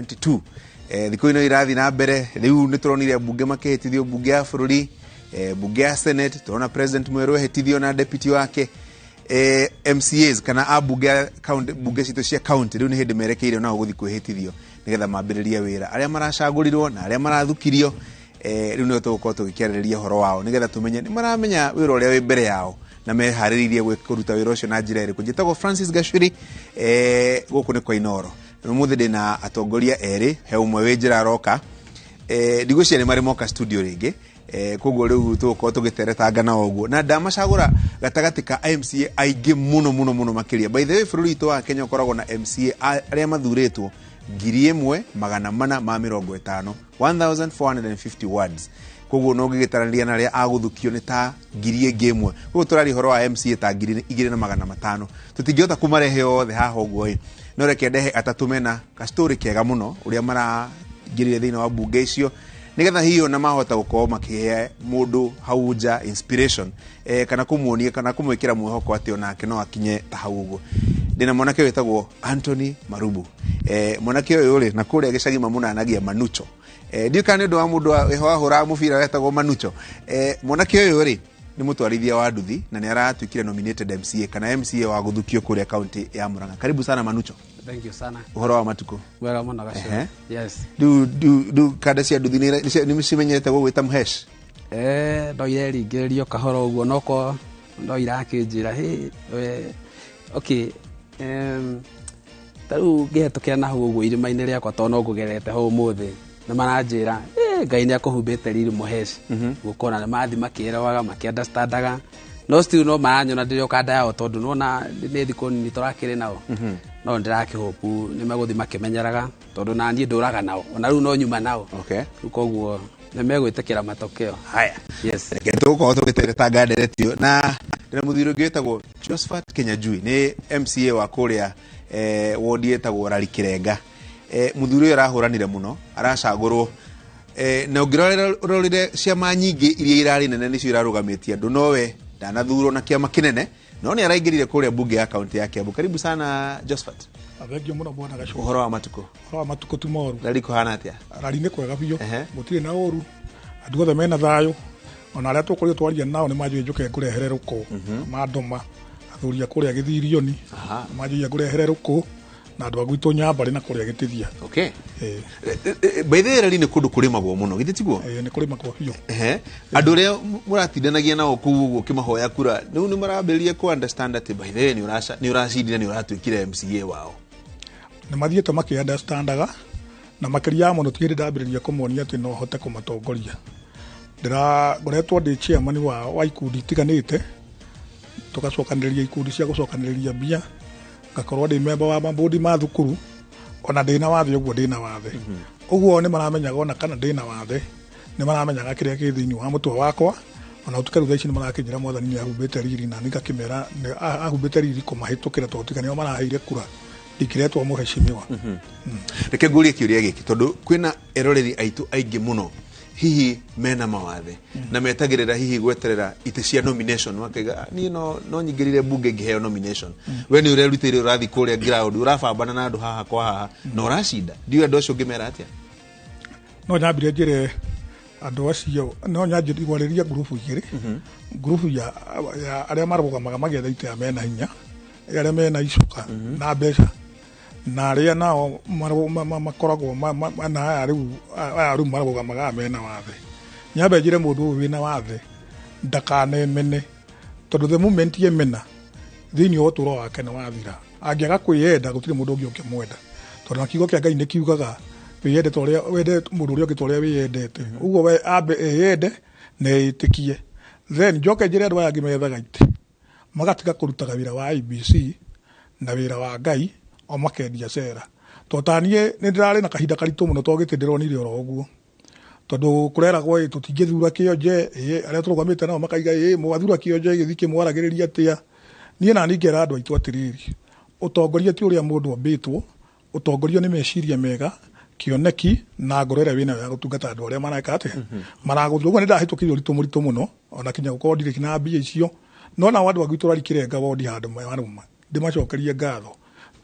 2022 thikũ ino irathi na mbere riu nituronire bunge makehitithio bunge ya bururi bunge ya senate turona president mweru ehitithio na deputy wake MCAs kana abunge county bunge cito cia county riu ni hindi merekeire na guthi kwihitithio nigetha mambiriria wira aria maracagurirwo na aria marathukirio riu no tugukorwo tugikiarĩrĩria horo wao nigetha tumenye ni maramenya wira uria wi mbere yao na meharĩrĩirie kuruta wira ucio na njira ĩrĩkũ. Njĩtagwo Francis Gachuri gũkũ nĩ kwa Inoro. Mũthĩ ndĩna atongoria erĩ he ũmwe wĩ njĩra aroka ndigũciria nĩ marĩ moka studio rĩngĩ koguo rĩu tũgũkorwo tũgĩteretanga na ũguo na ndamacagũra gatagatĩ ka MCA aingĩ mũno makĩria. By the way bũrũri witũ wa Kenya ũkoragwo na MCA arĩa mathurĩtwo 1,450 1450 words. Koguo no ngĩgĩtarania na arĩa agũthukio nĩ ta 1,000. Koguo tũrari horo wa MCA ta 2,500. Tũtingĩhota kũmarehe othe haha ũguo no reke ndehe atatũ mena ka story kega mũno ũrĩa marangĩrire thĩinĩ wa bunge icio nigetha hiyo na mahota gũkorwo makĩhe mũndũ hau nja inspiration kana kũmuonia kana kũmwĩkĩra mwĩhoko atĩ onake no akinye ta hau ũguo. Ndĩna mwanake wĩtagwo Anthony Marubu. Mwanake ũyũ rĩ na kũrĩa gĩcagi mamunanagia Manucho. Ndiũ kana nĩ ũndũ wa mũndũ wahũra mũbira wetagwo Manucho. Mwanake ũyũ rĩ ni mũtwarithia wa nduthi na nĩ aratuĩkire nominated MCA kana MCA wa gũthukio kũrĩa county ya Murang'a. Karibu sana Manucho. Thank you sana. Uhoro wa matuko. Wega mũno Gachuri. Yes. Du kada cia nduthi nĩ cimenyete gwĩta Mhesh. Ndoire ringĩrĩrio kahoro ũguo noko ndoire akĩnjĩra okay tarĩu ngĩhetũkĩra na hau ũguo irima-inĩ rĩakwa tondũ no ngũgerete hau ũmũthĩ na maranjĩra Ngai nĩ akũhumbĩte riri Mhesh gũkona nĩ mathi makĩeroaga makĩunderstandaga no still no maranyona ndĩrĩ okanda yao tondũ nona nĩ thikũ nini tũrakĩrĩ nao no ndirakĩhopu nĩ megũthi makĩmenyeraga tondũ na niĩ ndũraga nao ona rĩu no nyuma nao. Okay. Koguo nĩ megwĩtĩkĩra matokeo haya. Yes. Tũgũkorwo tũgĩteretanga nderetio na ndĩna mũthuri ũngĩ wĩtagwo Josephat Kenyajui nĩ MCA wa kũrĩa wodi yetagwo Rari Kĩrenga. Mũthuri ũyũ arahũranire mũno aracagũrwo na ũngĩrorire ciama nyingĩ iria irarĩ nene nĩcio irarũgamĩtie andũ nowe ndanathurwo na kĩama kĩnene no nĩ araingĩrire kũrĩa bunge ya kaunti ya Kiambu. Karibu sana Josephat. Thengio mũno bwana Gachuri. Ũhoro wa matuko. Ũhoro wa matuko ti moru. Rari kũhana atĩa? Rari nĩ kwega biũ gũtirĩ na ũru andũ othe mena thayũ ona arĩa tũkũrĩa twaria nao nĩ manjũĩ njũke ngũrehere rũkũ mandoma athuri a kũrĩa Gĩthirioni manjũĩ ngũrehere rũkũ na andũ agwitũ Nyambarĩ na kũrĩa Gĩtithia. Okay. By the way Rari nĩ kũndũ kũrĩmagwo mũno githĩ tiguo? Nĩ kũrĩmagwo biũ. Andũ arĩa mũratindanagia nao kũu ũguo kĩmahoya kura rĩu nĩ marambĩrĩria ku understand atĩ by the way nĩ ũracindire nĩ ũratuĩkire MCA wao. Nĩ mathiĩte makĩunderstandaga na makĩria mũno ti hĩndĩ ndambĩrĩria kũmonia atĩ no hote kũmatongoria. Ngoretwo ndĩ chairman wa ikundi itiganĩte tũgacokanĩrĩria ikundi cia gũcokanĩrĩria mbia ngakorwo ndĩ member wa mabodi ma thukuru ona ndĩna wathe ũguo ndĩna wathe ũguo nĩ maramenyaga ona kana ndĩna wathe nĩ maramenyaga kĩrĩa kĩ thĩinĩ wa mũtwe wakwa ona ũtuke ici nĩ marakinyĩra mwathani nĩ ahumbĩte riri na nĩngakĩmera ahumbĩte riri kũmahĩtũkĩra tondũ tika nĩo maraheire kura ndikiretwo mũheshimiwa. Reke ngũrie kĩũria gĩkĩ tondũ kwĩna eroreri aitũ aingĩ mũno hihi mena mawathe na metagĩrĩra hihi gweterera ite cia nomination makaiga niĩ no nyingĩrire bunge ngĩheo nomination. We nĩ ũrerutĩire ũrathi kũrĩa ground ũrabambana na andũ haha kwa haha na ũracinda ndiũ andũ acio ngĩmera atĩa? No nyambire njĩre andũ acio no nyanjĩrie igwarĩria ngurubu igĩrĩ ngurubu ya arĩa marũgamaga magĩetha itĩa mena hinya arĩa mena icoka na mbeca na arĩa nao makoragwo na aya rĩu marũgamaga mena wathe. Nyambe njĩre mũndũ ũyũ wĩna wathe ndakanemene tondũ the moment yemena thĩinĩ wa ũtũũro wake nĩ wathira. Angĩaga kwĩyenda gũtirĩ mũndũ ũngĩ ũngĩmwenda tondũ na kiugo kĩa Ngai nĩ kiugaga wĩyende ta ũrĩa wende mũndũ ũrĩa ũngĩ ta ũrĩa wĩyendete. Ũguo we ambe eyende na etĩkie then njoke njĩre andũ aya angĩ methaga itĩ magatiga kũrutaga wĩra wa IBC na wĩra wa Ngai o makendia cera tondũ taniĩ nĩ ndĩrarĩ na kahinda karitũ mũno tondũ gĩtĩ ndĩronire oro ũguo tondũ kũreragwo tũtingĩthura kĩonje arĩa tũrũgamĩte nao makaiga mũgathura kĩonje gĩthi kĩmwaragĩrĩria atĩa. Niĩ na ningera andũ aitũ atĩrĩrĩ ũtongoria ti ũrĩa mũndũ ambĩtwo ũtongoria nĩ meciria mega kĩoneki na ngoro ĩrĩa wĩnayo ya gũtungata andũ arĩa mareka atĩa maragũthura. Ũguo nĩ ndahĩtũkĩire ũritũ mũritũ mũno ona kinya gũkorwo ndirĩ na mbia icio no na andũ agwitũ Rari Kĩrenga wodi handũ ndĩmacokerie ngatho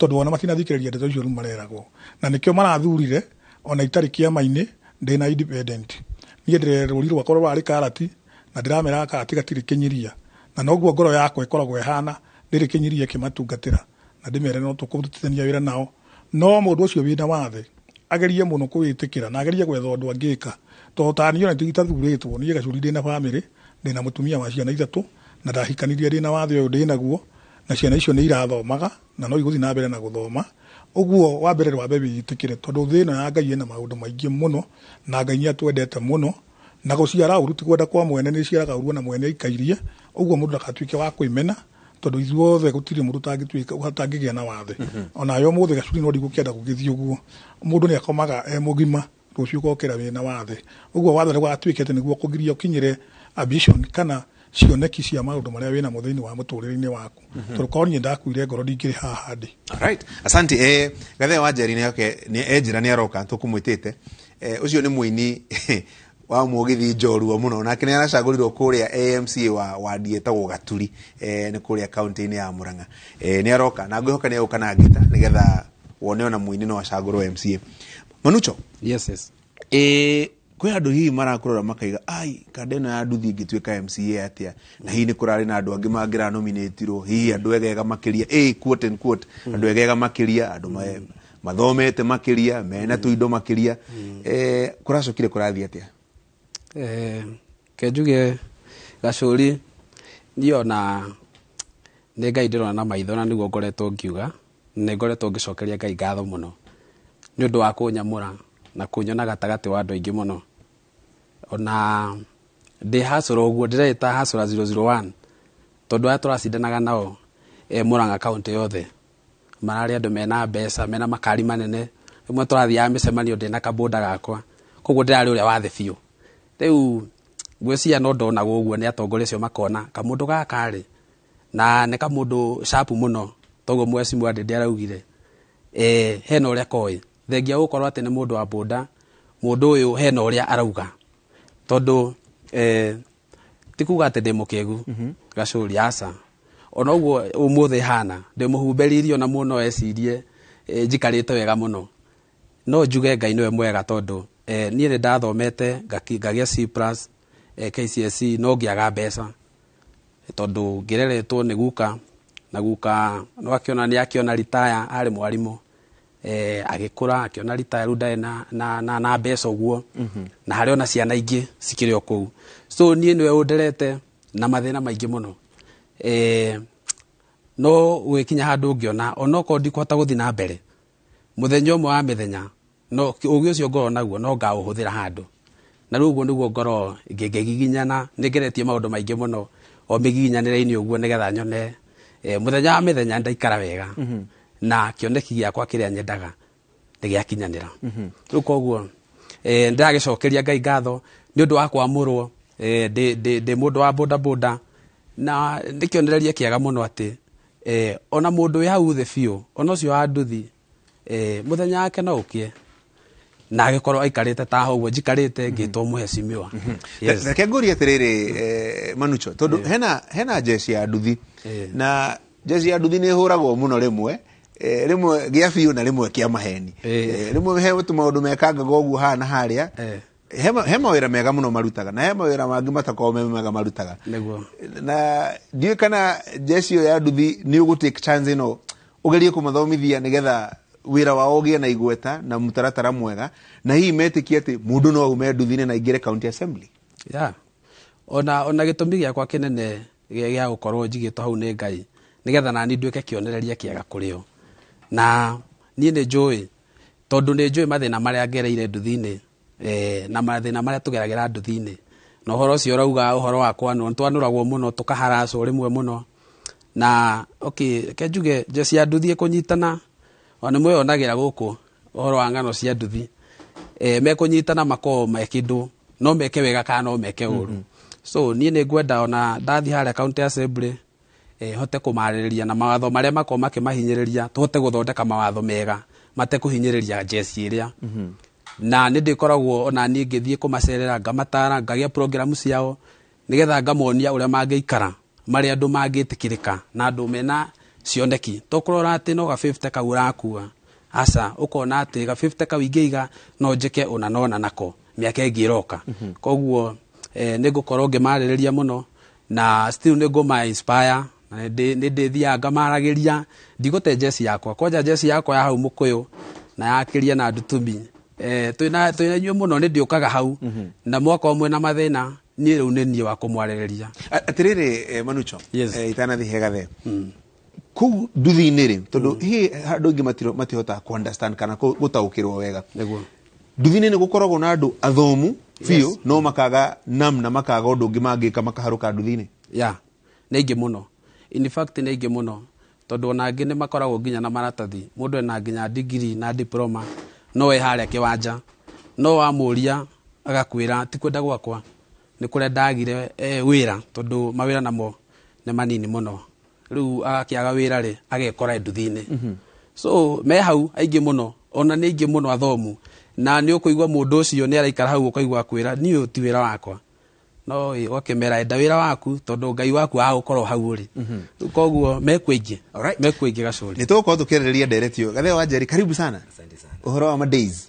tondu ona matinathikiriria ndeto icio riu mareragwo na nikio marathurire ona itari kiama-ini ndina independent nie ndireruri rwakwa rwari karati na ndiramera karati gatiri kinyiria na noguo ngoro yakwa ikoragwo ihana ndiri kinyiria kimatungatira na ndimere no tukutithania wira nao no mundu ucio wina wathe agerie muno kwitikira na agerie gwetha undu angika to tani ona titathuritwo nie gacuri ndina family ndina mutumia wa ciana ithatu na ndahikanirie ndina wathe uyu ndinaguo na ciana icio ni irathomaga na no iguthi na mbere na guthoma uguo wa mbere rwa bebe yitikire tondu thina ya Ngai ena maundu maingi muno na Ngai atwendete muno na guciara uruti kwenda kwa mwene ni ciaraga uruo na mwene ikairie uguo mundu akatuike wa kwimena tondu ithuothe gutiri mundu tangituika uhatangigia na wathe ona yo muthe gacuri no ndigukienda kugithii uguo mundu ni akomaga mugima rucio kokera wina wathe uguo wathe gwatuikete niguo kugiria ukinyire ambition kana cioneki cia maundu maria wina muthini wa muturire-ini waku tondu korwo nie ndakuire ngoro ndingiri haha ndi. Alright, asante. Gathe wa Njeri ni enjira ni aroka tukumwitite ucio ni muini wa mugithi njorua muno nake ni aracagurirwo kuria AMCA wa Dietagwo Gaturi ni kuria county-ini ya Murang'a ni aroka na ngwihoka ni uka na ngita nigetha wone ona muini no acagurwo MCA. Manucho, yes kwi andu hihi marakurora makaiga ai kadeno ya nduthi ingituika MCA atia na hihi ni kurari na andu angi mangira nominatirwo hihi andu egega makiria quote and quote andu egega makiria andu mathomete makiria mena tuindo makiria kuracokire kurathi atia kenjuge gacuri niona ni Ngai ndirona na maitho na niguo ngoretwo ngiuga ni ngoretwo ngicokeria Ngai ngatho muno ni undu wa kunyamura na kunyona gatagati wa andu aingi muno ona ndi hasura uguo ndireta hasura 001 tondu aya turacindanaga nao Murang'a county yothe marari andu mena mbeca mena makari manene imwe turathiaga micemanio ndina kaboda gakwa koguo ndirari uria wathe biu riu gwiciria no ndona guguo ni atongoria cio makona kamundu gakari na ne kamundu sharp muno toguo mweci mwande ndiaraugire hena uria koi thengia gukorwo ati ni mundu wa boda mundu uyu hena uria arauga tondu tikuga ati ndi mukegu gacuri aca ona uguo umuthe hana ndi muhumberirio na muno ecirie njikarite wega muno no njuge Ngai niwe mwega tondu nie ni ndathomete ngagia C+ KCSE no ngiaga mbeca tondu ngireretwo ni guka na guka no akiona ni akiona retire ari mwarimu agikura akiona retire ruda na mbeca uguo na hari ona ciana ingi cikiri okou so nie niwe underete na mathina maingi muno no gwikinya handu ngiona onoko ndikuhota guthi na mbere muthenya umwe wa mithenya no ugi ucio ngoro naguo no ngauhuthira handu na ruguo niguo ngoro ngigiginyana nigeretie maundu maingi muno o migiginyanire-ini uguo nigetha nyone muthenya wa mithenya ndaikara wega na kioneki giakwa kiria nyendaga nigiakinyanira riu koguo ndiragicokeria Ngai ngatho ni undu wa kwamurwo ndi mundu wa boda boda na ndikionereria kiaga muno ati ona mundu ya uthe biu ona ucio wa nduthi muthenya wake no ukie na agikorwo aikarite ta ho njikarite ngitwo muhecimiwa reke ngurie atiriri Manucho tondu hena jeshi ya nduthi na jeshi ya nduthi ni huragwo muno rimwe gia biu na rimwe kia maheni rimwe he maundu mekanga goguo hana haria he mawira mega muno marutaga na he mawira mangi matakorwo mega marutaga na ndiu kana jeshi ya nduthi ni ugutake chance ino ugerie kumathomithia nigetha wira wao ugie na igweta na mutaratara mwega na hii metikie ati mundu no ume nduthi-ini na ingire county assembly ona gitumi giakwa kinene gia gukorwo njigitwo hau ni Ngai nigetha nani nduike kionereria kiega kurio na nie ni njui tondu ni njui mathina maria ngereire nduthi-ini na mathina maria tugeragira nduthi-ini na uhoro ucio urauga uhoro wa twanuragwo muno tukaharacwo rimwe muno na kenjuge jeshi ya nduthi kunyitana ona mwe onagira guku uhoro wa ngano cia nduthi mekunyitana mako mekindu no meke wega kana no meke uru so nie ni ngwenda ona ndathi haria county assembly hote kumaririria na mawatho maria mako makimahinyiriria tuhote guthondeka mawatho mega mate kuhinyiriria jeshi iria na ni ndikoragwo ona ni ngithie kumacerera ngamatara ngagia program ciao nigetha ngamonia uria mangiikara mari andu mangitikirika na andu mena cioneki to kurora ati no ga 50 ka urakua asa ukona ati ga 50 ka wingiiga no njike una nona nako miaka ingiroka koguo nigukorwo ngimaririria muno na still niguma inspire na ndi thia ngamaragiria ndigute jesi yakwa koja jesi yakwa ya hau mukuyu na yakiria na ndutumi twina nyuo muno ndi ukaga hau na mwaka umwe na mathina ni riu ni ni wa kumwaririria atiriri Manucho itana thi hegathe ku nduthi-inĩ rĩ tondũ andũ aingĩ matihota ku understand kana gũtaũkĩrwo wega nduthi-inĩ nĩ gũkoragwo na andũ athomu biũ no makaga namna makaga ũndũ ũngĩ mangĩka makaharũka nduthi-inĩ nĩ aingĩ mũno in fact nĩ aingĩ mũno tondũ ona angĩ nĩ makoragwo nginya na maratathi mũndũ ena nginya degree na diploma no we harĩa kĩwanja no wamũria agakwĩra ti kwenda gwakwa nĩ kũrĩa ndagire wĩra tondũ mawĩra namo nĩ manini mũno riu akiaga wĩra rĩ agekora nduthi-inĩ so me hau aingĩ mũno ona nĩ aingĩ mũno athomu na nĩ ũkũigua mũndũ ũcio nĩ araikara hau ũkaigua kwĩra niĩ ti wĩra wakwa no wakemera enda wĩra waku tondũ Ngai waku agũkorwo hau ũrĩ koguo mekũingĩ gacũri nĩ tũgũkorwo tũkĩarĩrĩria nderetio Gatheo wa Njeri karibu sana ũhoro wa madays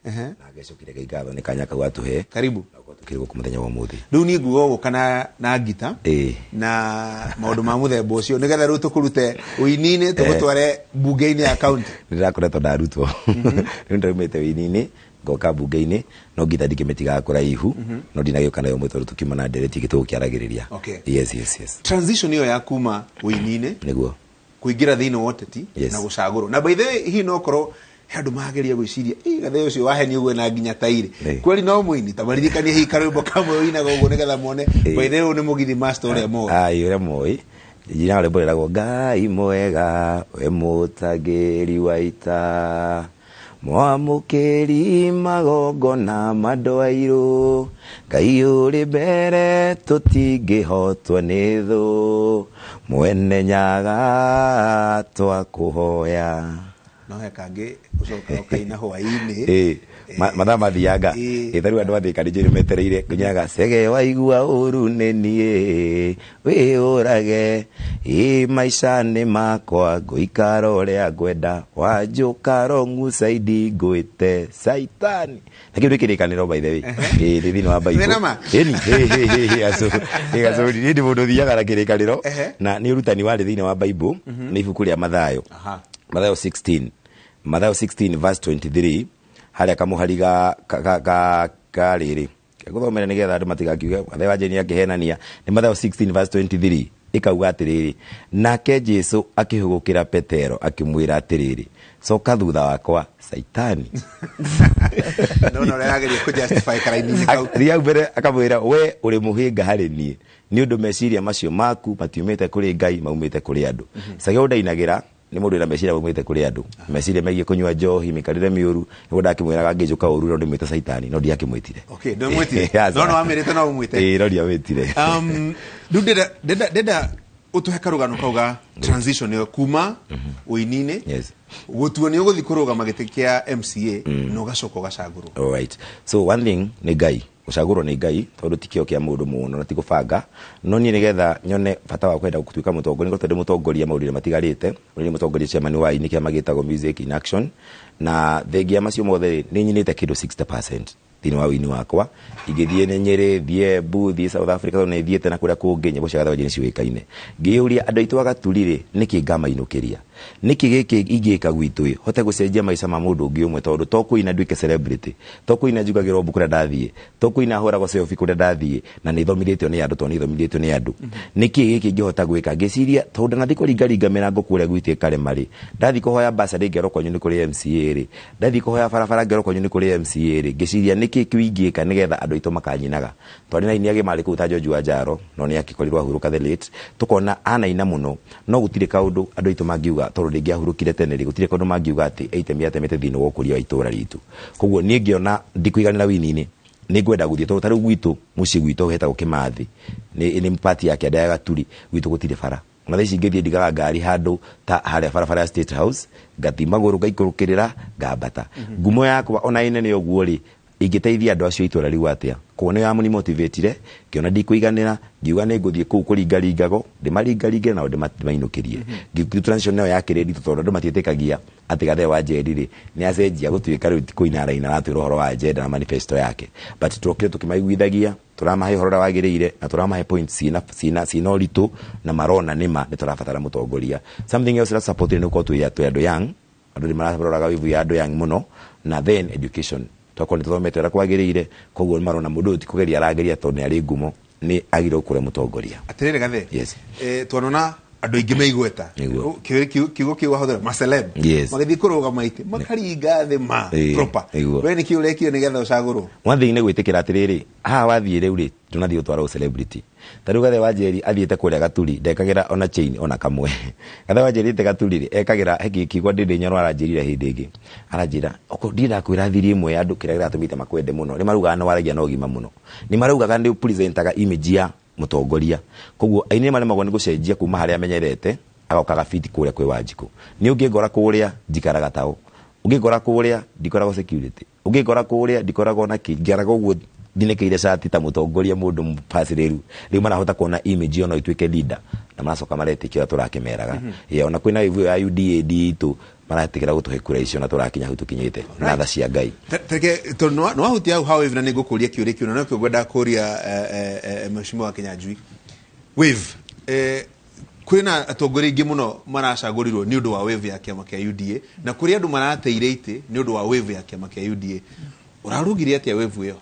na ngecokire ngatho nĩ kanya kau atuhe karibu tukirwo ku muthenya wa muthi riu ni nguo gũkana na ngita na maũndũ ma mũthemba ũcio nĩgetha rĩu tũkũrute ũini-inĩ tũgũtware mbunge-inĩ ya kaunti ndĩrakoretwo ndarutwo rĩu ndaumĩte ũini-inĩ ngoka mbunge-inĩ no ngita ndikĩmĩtigaga kũraihu no ndinagĩũka nayo mwĩ tondũ tukiuma na ndereti gĩtũgũkĩaragĩrĩria yes transition ĩyo ya kuma ũini-inĩ nĩguo kũingĩra thĩinĩ wa ũteti na gũcagũrwo na by the way hihi no korwo andũ mageria gwĩciria Gatheo ũcio waheni ũguo na nginya taire kweli no mũini ta maririkanie hihi karwĩmbo kamwe ũinaga ũguo nĩgetha mone by the way nĩ mũgithi master ũrĩa moĩ ũrĩa moĩ jina rwĩmbo rĩragwo Ngai mwega we mũtangĩri wa ita mwamũkĩri magongona mandwairũ Ngai ũrĩ mbere tũtingĩhotwo nĩ thũ mwene nyaga twakũhoya no hekangĩ ucoka ukaina hwainĩ mathaa mathianga ĩtharu andũ athĩka nĩ metereire ngunyaga cege waigua ũru nĩ niĩ wĩũrage maica-inĩ makwa ngũikara ũrĩa ngwenda wanjũka wrong side ngwĩte caitani na kĩu nĩ kĩrĩkanĩro by the way thĩinĩ wa Bible nĩ mũndũ thiaga na kĩrĩkanĩro na nĩ ũrutani warĩ thĩinĩ wa Bible nĩ ibuku rĩa Mathayo Mathayo 16 verse 23 harĩa kamũhari karĩrĩ gũthomera nĩgetha andũ matigakiuge Gatheo wa Njeri akĩhenania nĩ Mathayo 16 verse 23 ĩkauga atĩrĩrĩ nake Jesũ akĩhũgũkĩra Petero akĩmwĩra atĩrĩrĩ coka thutha wakwa caitani no rĩrageria kũjustify karaini-inĩ kau ria mbere akamwĩra we ũrĩ mũhĩnga harĩ niĩ nĩ ũndũ meciria macio maku matiumĩte kũrĩ Ngai maumĩte kũrĩ andũ sagĩo ndainagĩra nĩ mũndũ wĩna meciria maumĩte kũrĩ andũ meciria megiĩ kũnyua njohi mĩkarĩre mĩũru nĩguo ndakĩmwĩraga ngĩnjũka ũru no ndĩmwĩte caitani no ndiakĩmwĩtire no wamĩrĩte no ũmwĩte no ndiamwĩtire rĩu ndenda ũtũhe karũgano kauga transition ĩyo kuma ũini-inĩ gũtua nĩ ũgũthiĩ kũrũgama gĩtĩ kĩa MCA na ũgacoka ũgacagũrwo alright so one thing nĩ Ngai gũcagũrwo nĩ Ngai tondũ ti kĩo kĩa mũndũ mũno na ti gũbanga no niĩ nĩgetha nyone bata wa kwenda gũtuĩka mũtongoria nĩ tondũ mũtongoria maũndũ matigarĩte nĩ mũtongoria chairman wa ini kĩama gĩtagwo Music in Action na thengia macio mothe nĩ nyinĩte kĩndũ 60% thĩinĩ wa wĩini wakwa ingĩthiĩ nĩ Nyeri thiĩ Embu thiĩ South Africa no nĩ thiĩte na kũrĩa kũngĩ nyĩmbo cia Gatheo wa Njeri ciũĩkaine ngĩyũria andũ aitũ agaturi-rĩ nĩkĩ ngamainũkĩria nĩkĩ gĩkĩ ingĩka gwitũ hote gũcenjia maica ma mũndũ ũngĩ ũmwe tondũ to kũina nduĩke celebrity to kũina njugagĩrwo mbuku kũrĩa ndathiĩ to kũina hũragwo selfie kũrĩa ndathiĩ na nĩ thomithĩtio nĩ andũ to nĩ thomithĩtio nĩ andũ nĩkĩ gĩkĩ ingĩhota gwĩka ngĩciria tondũ ndathiĩ kũringaringa mĩrango kũrĩa gwitũ ĩkarema-rĩ ndathiĩ kũhoya mbacarĩ ngero kwanyu nĩ kũrĩ MCA-rĩ ndathiĩ kũhoya barabara ngero kwanyu nĩ kũrĩ MCA-rĩ ngĩciria nĩkĩ kĩu ingĩka nĩgetha andũ aitũ makanyinaga tondũ na ini marĩ kũu ta George Wanjaro no nĩ akĩkorirwo ahurũka the late tũkona anaina mũno no gũtirĩ kaũndũ andũ aitũ mangiuga tondũ ndĩngĩahurũkire tene rĩ gũtirĩ kaũndũ mangiuga atĩ aitemi atemete thĩinĩ wa ũkũria wa itũũra ritũ koguo niĩ ngĩona ndikũiganĩra wĩini-inĩ nĩ ngwenda gũthiĩ tondũ tarĩu gwitũ mũciĩ gwitũ hetagwo Kĩmathi nĩ party yake andaya Gaturi gwitũ gũtirĩ bara na thaa ici ngĩthiĩ ndigaga ngari handũ ta harĩa barabara ya State House ngathi magũrũ ngaikũrũkĩrĩra ngambata ngumo yakwa ona ine nĩ ũguo rĩ ingĩteithia andũ acio itũũra riu atĩa kuone ya muni motivated kiona ndikuiganira ngiuga ni nguthie kuu kuringaringago ndimaringaringe na ndimainokirie ngiuga transition nayo yakiredi tutondu andu matietikagia ati Gathe wa Njeri ri ni acenjia gutuika riu kuinara-ina ratwira uhoro wa agenda na manifesto yake but tukire tukimaiguithagia turamahe uhoro wagiriire na turamahe points sina uritu na marona nima ni turabatara mutongoria. Something else that support ni ko tu ya andu young andu ni mararoraga wivu ya andu young muno na then education twakwo ni tuthomete ra kwagiriire koguo marona mundu ti kugeria arageria tondu ni ari ngumo ni agire ukure mutongoria atirire Gathe. Yes. Twanona andu ingi meigweta kiugo kiu wahuthira ma celeb magathi kuruga maite makaringa thĩ ma proper we ni kiu rekio ni getha ucagurwo mwathi ni gwitikira atiriri ha wathie riu ri tunathie utwara celebrity tariu Gathe wa Njeri athiete kuria Gaturi ndekagira ona chain ona kamwe Gathe wa Njeri te Gaturi ri ekagira kigwa ndinde nyoro aranjirire hindi ingi aranjira oko ndira kwira thiri imwe andu kira giratumite makwende muno ni maruga no waragia no gima muno ni maruga kandi presentaga image ya mutongoria koguo aini mane magwa ni gucenjia kuma haria amenyerete agokaga fiti kuria kwi Wanjiku ni ungingora kuria njikaraga tao ungingora kuria ndikorago security ungingora kuria ndikorago na kingarago guo ndinekeire cati ta mutongoria mundu mpaciriru riu marahota kuona image yo no ituike leader na maracoka maretikira turakimeraga ye ona kwina ivu ya UDAD itu maratikira gutuhe kura icio na turakinya hu tukinyite na tha cia Ngai teke to no ahutia how even ni gukuria kiuri kiuna no kwenda kuria mheshimiwa wa Kinyanjui wave kwina atongoria ingi muno maracagurirwo ni undu wa wave ya kiama kia UDA na kuria andu marateire ite ni undu wa wave ya kiama kia UDA urarugire atia wave iyo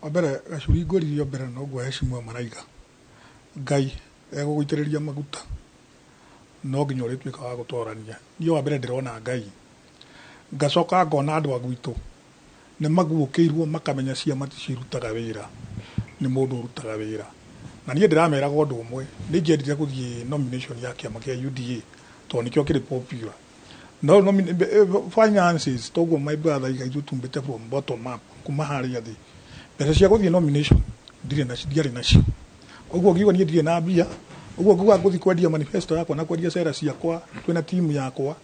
Abere gacuri ngoririo mbere no gwa heshima maraiga Ngai egugwitiriria maguta no nginya urituika wa gutorania niyo wa mbere ndirona Ngai ngacoka ngona andu agwitu ni maguukirwo makamenya ciama ticirutaga wira ni mundu urutaga wira na niĩ ndirameraga ũndũ ũmwe nĩ ngĩendire gũthiĩ nomination ya kĩama kĩa UDA tondũ nĩkĩo kĩrĩ popular no finances toguo my brother igaitu tumbĩte from bottom up kuma harĩa thĩ mbeca cia gũthiĩ nomination ndiarĩ nacio ũguo ngiuga niĩ ndirĩ na mbia ũguo nguga ngũthiĩ kwendia manifesto yakwa na kwendia cera ciakwa twĩna timu yakwa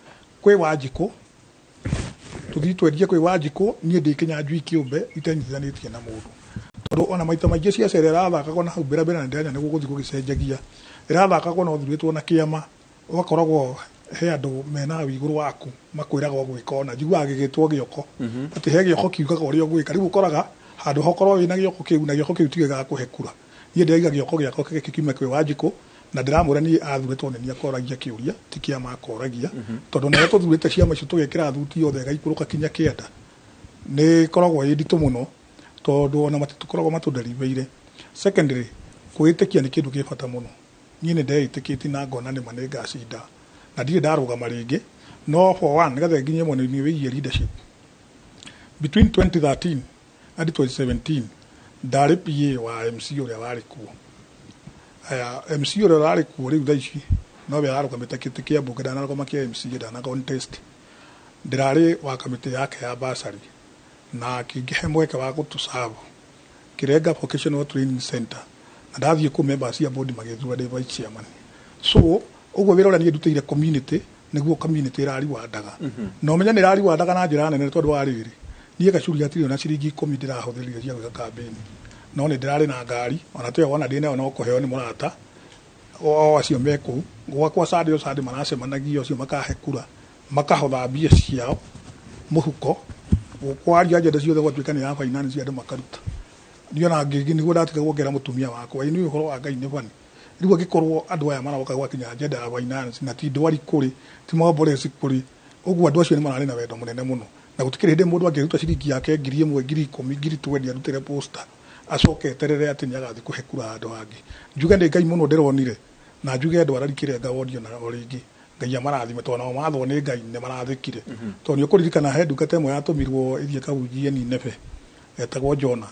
kwĩ Wanjiku tuthi twendie kwĩ Wanjiku niĩ ndĩ Kinyanjui kĩũmbe itenyitithanĩtie na mũndũ tondũ ona maita maingĩ cia cera ĩrathakagwo na hau mbere na ndĩranya nĩguo gũthiĩ gũgĩcenjagia ĩrathakagwo na ũthurĩtwo na kĩama ũgakoragwo he andũ mena igũrũ waku makwĩraga ũgwĩka ona njiguaga gĩgĩtwo gĩoko atĩ he gĩoko kiugaga ũrĩa ũgwĩka rĩu ũkoraga handũ hokorwo wĩna gĩoko kĩu na gĩoko kĩu tigega kũhe kura niĩ ndĩraiga gĩoko gĩakwa kiume kwĩ Wanjiku na ndĩramwĩra niĩ athurĩtwo nĩ niĩ akoragia kĩũria ti kĩama akoragia tondũ nayo tũthurĩte ciama icio tũgekĩra thuti yothe ĩgaikũrũka kinya kĩanda nĩ koragwo ĩ nditũ mũno tondũ ona matitukoragwo matũndaribeire secondary kwĩtĩkia nĩ kĩndũ kĩ bata mũno niĩ nĩ ndeĩtĩkĩtie na ngona nĩ ma nĩ ngacinda na ndirĩ ndarũgama rĩngĩ no for one nĩgetha nginye mwena-inĩ wĩgiĩ leadership between 2013 and 2017 ndarĩ PA wa MC ũrĩa warĩ kuo MC ũrĩa warĩ kuo rĩu thaa ici nowe ararũgamĩte gĩtĩ kĩa mbunge ndanarũgama kĩa MC ndana contest ndĩrarĩ wa kamĩtĩ yake ya bursary na kĩngĩhe mweke wa gũtũcabu kĩrenga vocational training center na ndathiĩ kũ members cia board magĩthura ndĩ vice chairman so ũguo wĩra ũrĩa niĩ ndutĩire community nĩguo community ĩrariwandaga na ũmenya nĩ ĩrariwandaga na njĩra nene tondũ wa rĩrĩ niĩ gacuri gatirĩ na ciringi 10 ndĩrahũthĩrire cia gwĩka campaign no nĩ ndĩrarĩ na ngari ona twĩ wona ndĩ nayo no kũheo nĩ mũrata o acio me kũu gwakwa Sunday maracemanagia acio makahe kura makahotha mbia ciao mũhuko kwaria njĩra ciothe gwatuĩka nĩ ya finance andũ makaruta niĩ ona ngĩngĩ nĩguo ndatiga kuongerera mũtumia wakwa nĩ ũhoro wa Ngai nĩ bani rĩu angĩkorwo andũ aya maroka gwakinya agenda ya finance na ti ndwari kũrĩ ti mamboresi kũrĩ ũguo andũ acio nĩ mararĩ na wendo mũnene mũno na gũtikĩrĩ hĩndĩ mũndũ angĩruta ciringi yake 1,000 1,10 1,20 arutĩre poster acoke eterere atĩ nĩ agathiĩ kũhe kura andũ angĩ njuge nĩ Ngai mũno ndĩronire na njuge andũ ararikĩre ngawodio na o rĩngĩ Ngai amarathime tondũ nao mathwo nĩ Ngai nĩ marathĩkire tondũ nĩ ũkũririkana he ndungata ĩmwe yatũmirwo ĩthiĩ kahunjie Nineve etagwo Jona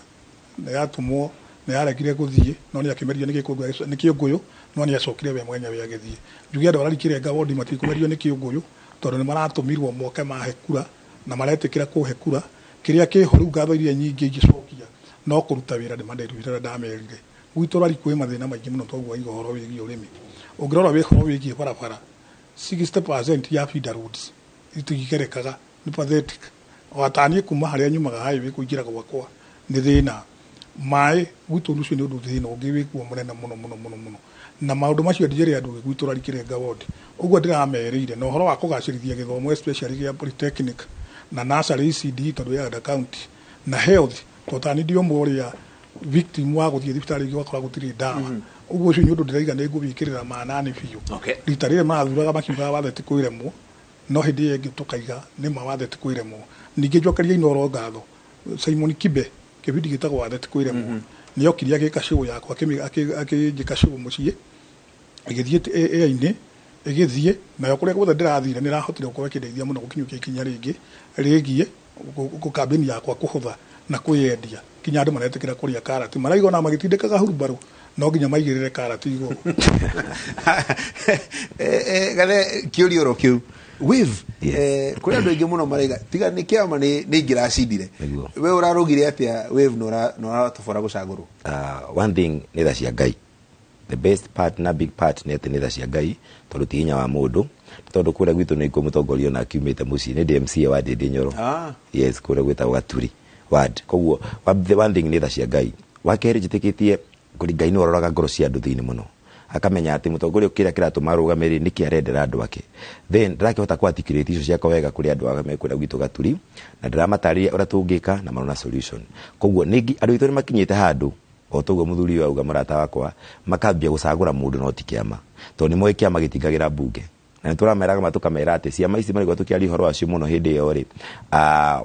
nĩ yatũmwo nĩ yaregire gũthiĩ no nĩ akĩmerio nĩ Kĩũngũyũ no nĩ acokire we mwenyewe agĩthiĩ njuge andũ ararikĩre ngawodi matikũmerio nĩ Kĩũngũyũ tondũ nĩ maratũmirwo moke mahe kura na maretĩkĩra kũhe kura kĩrĩa kĩho rĩu ngatho iria nyingĩ ingĩcokia no kũruta wĩra ndĩmanderutĩra ndamerire gwitũ rari kwĩ mathĩna maingĩ mũno toguo aiga ũhoro wĩgiĩ ũrĩmi ũngĩrora ũhoro wĩgiĩ barabara 60% ya feeder roads itigerekaga nĩ pathetic o ataniĩ kuma harĩa nyumaga highway kũingĩra gwakwa nĩ thĩna mai gwitå å cio nä å ndå thä na å ngä wä kuo må nene må no må no må no må no na maå ndå macio ndijä rä andå gwitå rarikä renga wodi å guo ndä ramerä ire na å horo wa kå gacä rithia gä thomo especially gä a polytechnic na nursery ECD tondå ya county na health totani ndio må rä a victim wa gå thiä thibitarä ingä wakora gå tirä ndawa å guo å cio nä å ndå ndä raiga nä ngå wä kä rä ra manani biå rita rä rä mathuraga makiugaga wathe tä kå iremwo no hä ndä ä ngä tå kaiga nä ma wathe tä kå iremwo ningä njokeria inoro ngatho Simon Kibe kä bindi gä tagwo wathe tä kå iremwo nä okirie agä ka cå yakwa akä njä ka cå må ciä ä gä thiä ä-inä ä gä thiä nayo kå rä a guothe ndä rathire nä rahotire gå korwo ä kä ndeithia må no gå kinyå kia ikinya rä ngä rä giä gå kambäni yakwa kå hå tha na kwä yendia kinya andå maretä kä ra kå rä a karati maraigwo na magä tindä kaga hurumbarå no nginya maigä rä re karati igå gathe kä å riå kä u kå rä andå aingä må no maraiga tiga nä kä ama nä ingä racindire we å rarå gire atä a no ratobora gå cagå rwo one thing nä tha cia ngai the best part na big part nä atä nä tha cia ngai tondå ti hinya wa må ndå tondå kå rä a gwitå nä ikuo må tongoria na akiumä te må ciä nä ndä MCA wa ndä ndä nyoro yes kå rä a gwä tagwo gaturi ward koguo one thing nä tha cia ngai wa kerä njä tä kä tie ngai nä waroraga ngoro cia andå thä inä må no akamenya atä må tongoria kä rä a kä ratå ma rå gamä rä nä kä arendera andå ake then ndärakä hota kwatikirä icio ciakwa wega kå rä andå aga mekwä ra gwitå gaturi na ndäramatarä ria å rä a tå ngä ka na marona solution koguo andå aitå nä makinyä te handå o toguo må thuri auga må rata wakwa makambia gå cagå ra må ndå no ti kä ama tondå nä moä kä ama gä tingagä ra mbunge na nä tå rameraga matå kamera atä ciama ici marä tå kä aria å horo wacio må no hä ndä ä yo rä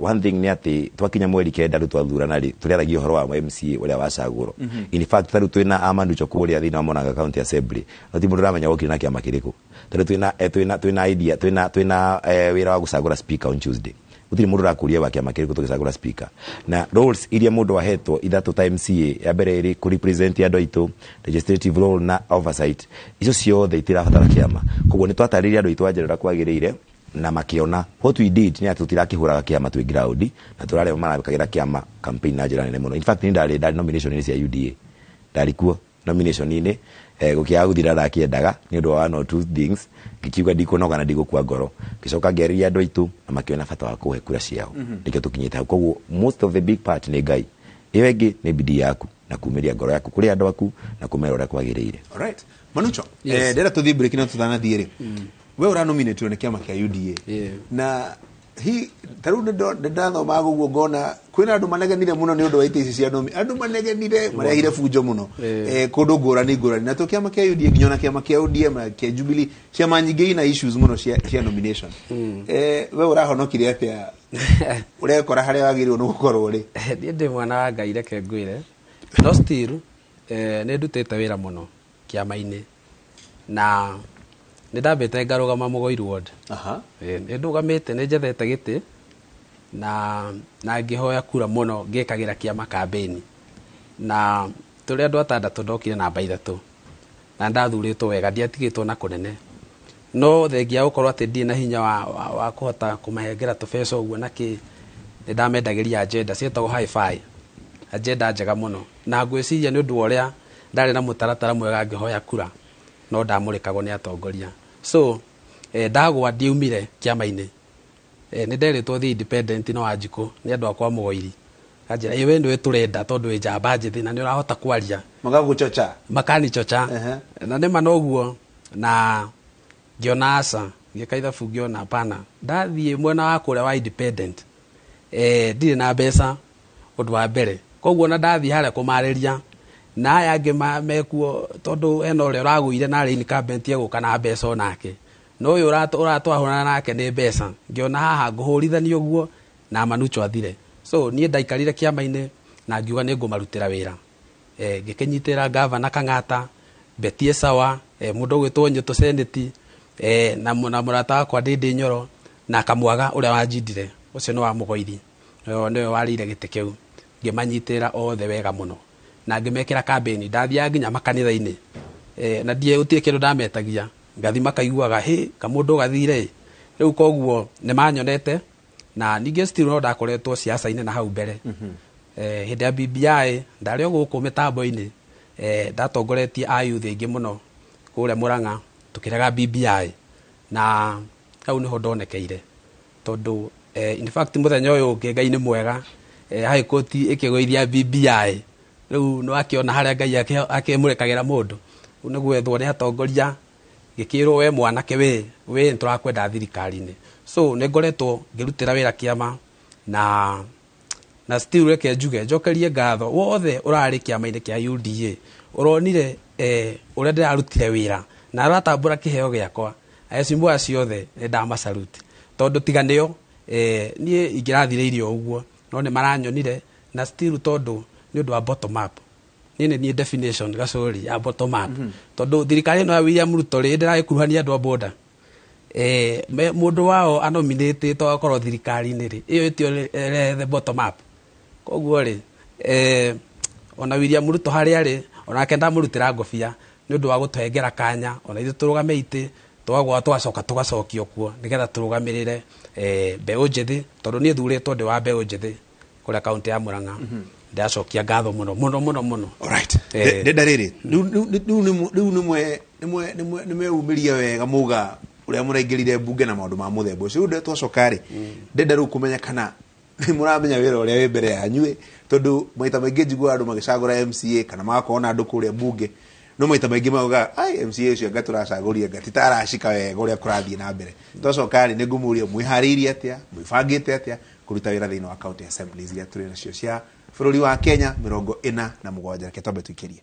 one thing nä atä twakinya mweri kenda rä twathurana rä tå rä aragia å horo wa MCA å rä a wacagå ro in fact tarä u twä na amanducho kå rä a thä inä wa Monanga County Assembly no ti må ndå ramenya wokire na kä ama kä rä kå tondå twä na idea twä na wä ra wa gå cagå ra speaker on Tuesday gutiri mundu rakuria wa kiama kiriku tugicagura speaker na roles iria mundu wahetwo ithatu ta MCA ya mbere iri ku represent andu aitu legislative role na oversight icio ciothe itirabatara kiama koguo ni twatariria andu aitu anjerera kwagirire na makiona what we did ni atutiraki kiama twi ground na turare marakagira kiama campaign na njira nene muno in fact ni ndari nomination ni cia UDA ndari kuo nomination ni gukia guthira rakiendaga ni undu wa one or two things gikiuga ndikunoga na ndigukua ngoro gicoka ngeriria andu aitu na makiona bata wa kuhe kura ciao nikio tukinyite hau koguo most of the big part ni ngai iyo ingi ni bidii yaku na kumiria ngoro yaku kuri andu aku na kumera uria kwagiriire. All right Manucho ndera tuthi break na tuthana thiiri we ura nominate ni kiama kia UDA na hi taru ndano mago guo ngona kwina andu manegenire muno ni undu wa ite ici cia nomi andu manegenire marehire fujo muno kundu ngurani na to kiama kia UDA nginyona kiama kia ODM kia Jubilee ciama nyingi na issues muno cia nomination we urahonokire atia urekora haria wagirirwo ni gukorwo ri ndi mwana wa Ngai reke ngwire no still ni ndutite wira muno kiama-ini na nä ndambä ngarå Mugoiri ward nä ndågamä nä njethete gä tä na ngä hoya kura må no ngä kagä ra kiama kambeni na tå rä andå atandatå ndokire namba 3 na ndathurä two wega ndiatigä two na kå nene no thengia gå korwo atä ndirä na hinya wa kå hota kå mahengera tå beca å guo nakä nä ndamendagä ria agenda cietagwo hi-fi agenda njega må no na ngwä ciria nä å ndå wa å rä a ndarä na må taratara mwega ngä hoya kura no ndamå rä kagwo nä atongoria so ndagwa ndiumire kiama-ini nä nderä two thi independent no Wanjikå nä andå akwa Mugoiri anjĩra ĩ we nĩwe tũrenda tondũ wĩ njamba njĩthĩ na nĩ ũrahota kwaria magagũchocha makanichocha na nĩ mana ũguo na ngĩona aca ngĩka ithabu ngĩona pana ndathiĩ mwena wa kũrĩa wa independent ndirĩ na mbeca ũndũ wa mbere koguo na ndathiĩ harĩa kũmarĩria na aya angĩ mekuo tondũ ena ũrĩa ũragũire narĩ incumbent egũka na mbeca onake no ũyũ ũratwarana nake nĩ mbeca ngĩona haha ngũhũrithanio ũguo na Manucho athire so niĩ ndaikarire kĩama-inĩ na ngiuga nĩ ngũmarutĩra wĩra ngĩkĩnyitĩra gavana Kang'ata Betie Sawa mũndũ ũgwĩtwo Nyũtũ Seneti na mũrata wakwa Ndĩndĩ Nyoro na Kamwaga ũrĩa wanjindire ũcio nĩ wa Mugoiri nĩwe warĩire gĩtĩ kĩu ngĩmanyitĩra othe wega mũno na ngĩmekĩra kambeni ndathiaga nginya makanitha-inĩ na ndiĩ gũtirĩ kĩndũ ndametagia ngathi makaiguaga kamũndũ gathire rĩu koguo nĩ manyonete na ningĩ still no ndakoretwo siasa-inĩ na hau mbere hĩndĩ ya BBI ndarĩ o gũkũ mĩtambo-inĩ ndatongoretie ayuthi aingĩ mũno kũrĩa Mũrang'a tũkĩrega BBI na hau nĩho ndonekeire tondũ in fact mũthenya ũyũ ũngĩ Ngai nĩ mwega High Court ĩkĩgũithia BBI riu no akiona haria Ngai akimurekagira mundu riu ni gwethwo ni atongoria gikirwo we mwanake we nturakwenda thirikari-ini so ni ngoretwo ngirutira wira kiama na still reke njuge njokerie ngatho wothe urari kiama-ini kia UDA uronire uria ndirarutire wira na aratambura kiheo giakwa acimbo aciothe ndamasaruti tondu tiganio nie ingirathire uguo no ni maranyonire na still tondu ni undu wa bottom up ni definition Gacuri ya bottom up tondu thirikari no ya William Ruto ri ndiragikuruhania andu a boda mundu wao anominate to akorwo thirikari-ini ri iyo itio the bottom up koguo ri ona William Ruto haria ri ona kenda murutira ngobia ni undu wa gutwengera kanya ona ithu turugame ite twacoka tugacokio kuo nigetha turugamirire mbeu njithi tondu ni thuritwo ndi wa mbeu njithi kuria kaunti ya Murang'a ndacokia ngatho muno. Alright ndenda riri riu ni meumiria wega muga uria muraingirire bunge na maundu ma muthemba ucio riu twacoka ri ndenda riu kumenya kana muramenya wira uria wi mbere yanyu tondu maita maingi njigua andu magicagura MCA kana magakona andu kuria bunge no maita maingi mauga ai MCA ucio ngaturacaguria ngatita aracika wega uria kurathie na mbere twacoka ri ni ngumuria mwihariirie atia mwibangite atia kuruta wira thiini wa county assemblies iria turi nacio cia bururi wa Kenya 47 reke twambe tuikirie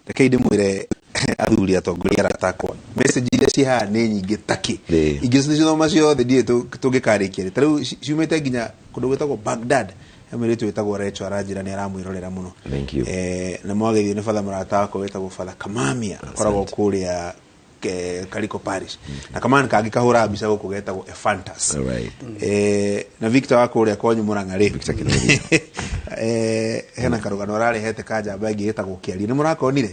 reke ndimwire athuri atongoria aratakwa message iria ciha ni nyingi taki ingĩ cithoma ciothe ndie tungikarikia tariu ciumite nginya kundu gwitagwo Baghdad amiritu witagwo Recho aranjira ni aramwirorera muno na mwagithio ni father muratako witagwo father Kamamia akoragwo kuria Kaliko Parish na kamani kagi kahura mbica guku getagwo Fantas na Victor wako uria konyu Murang'a ri hena karugano rarehete kanja bangi getagwo Kiarie ni murakonire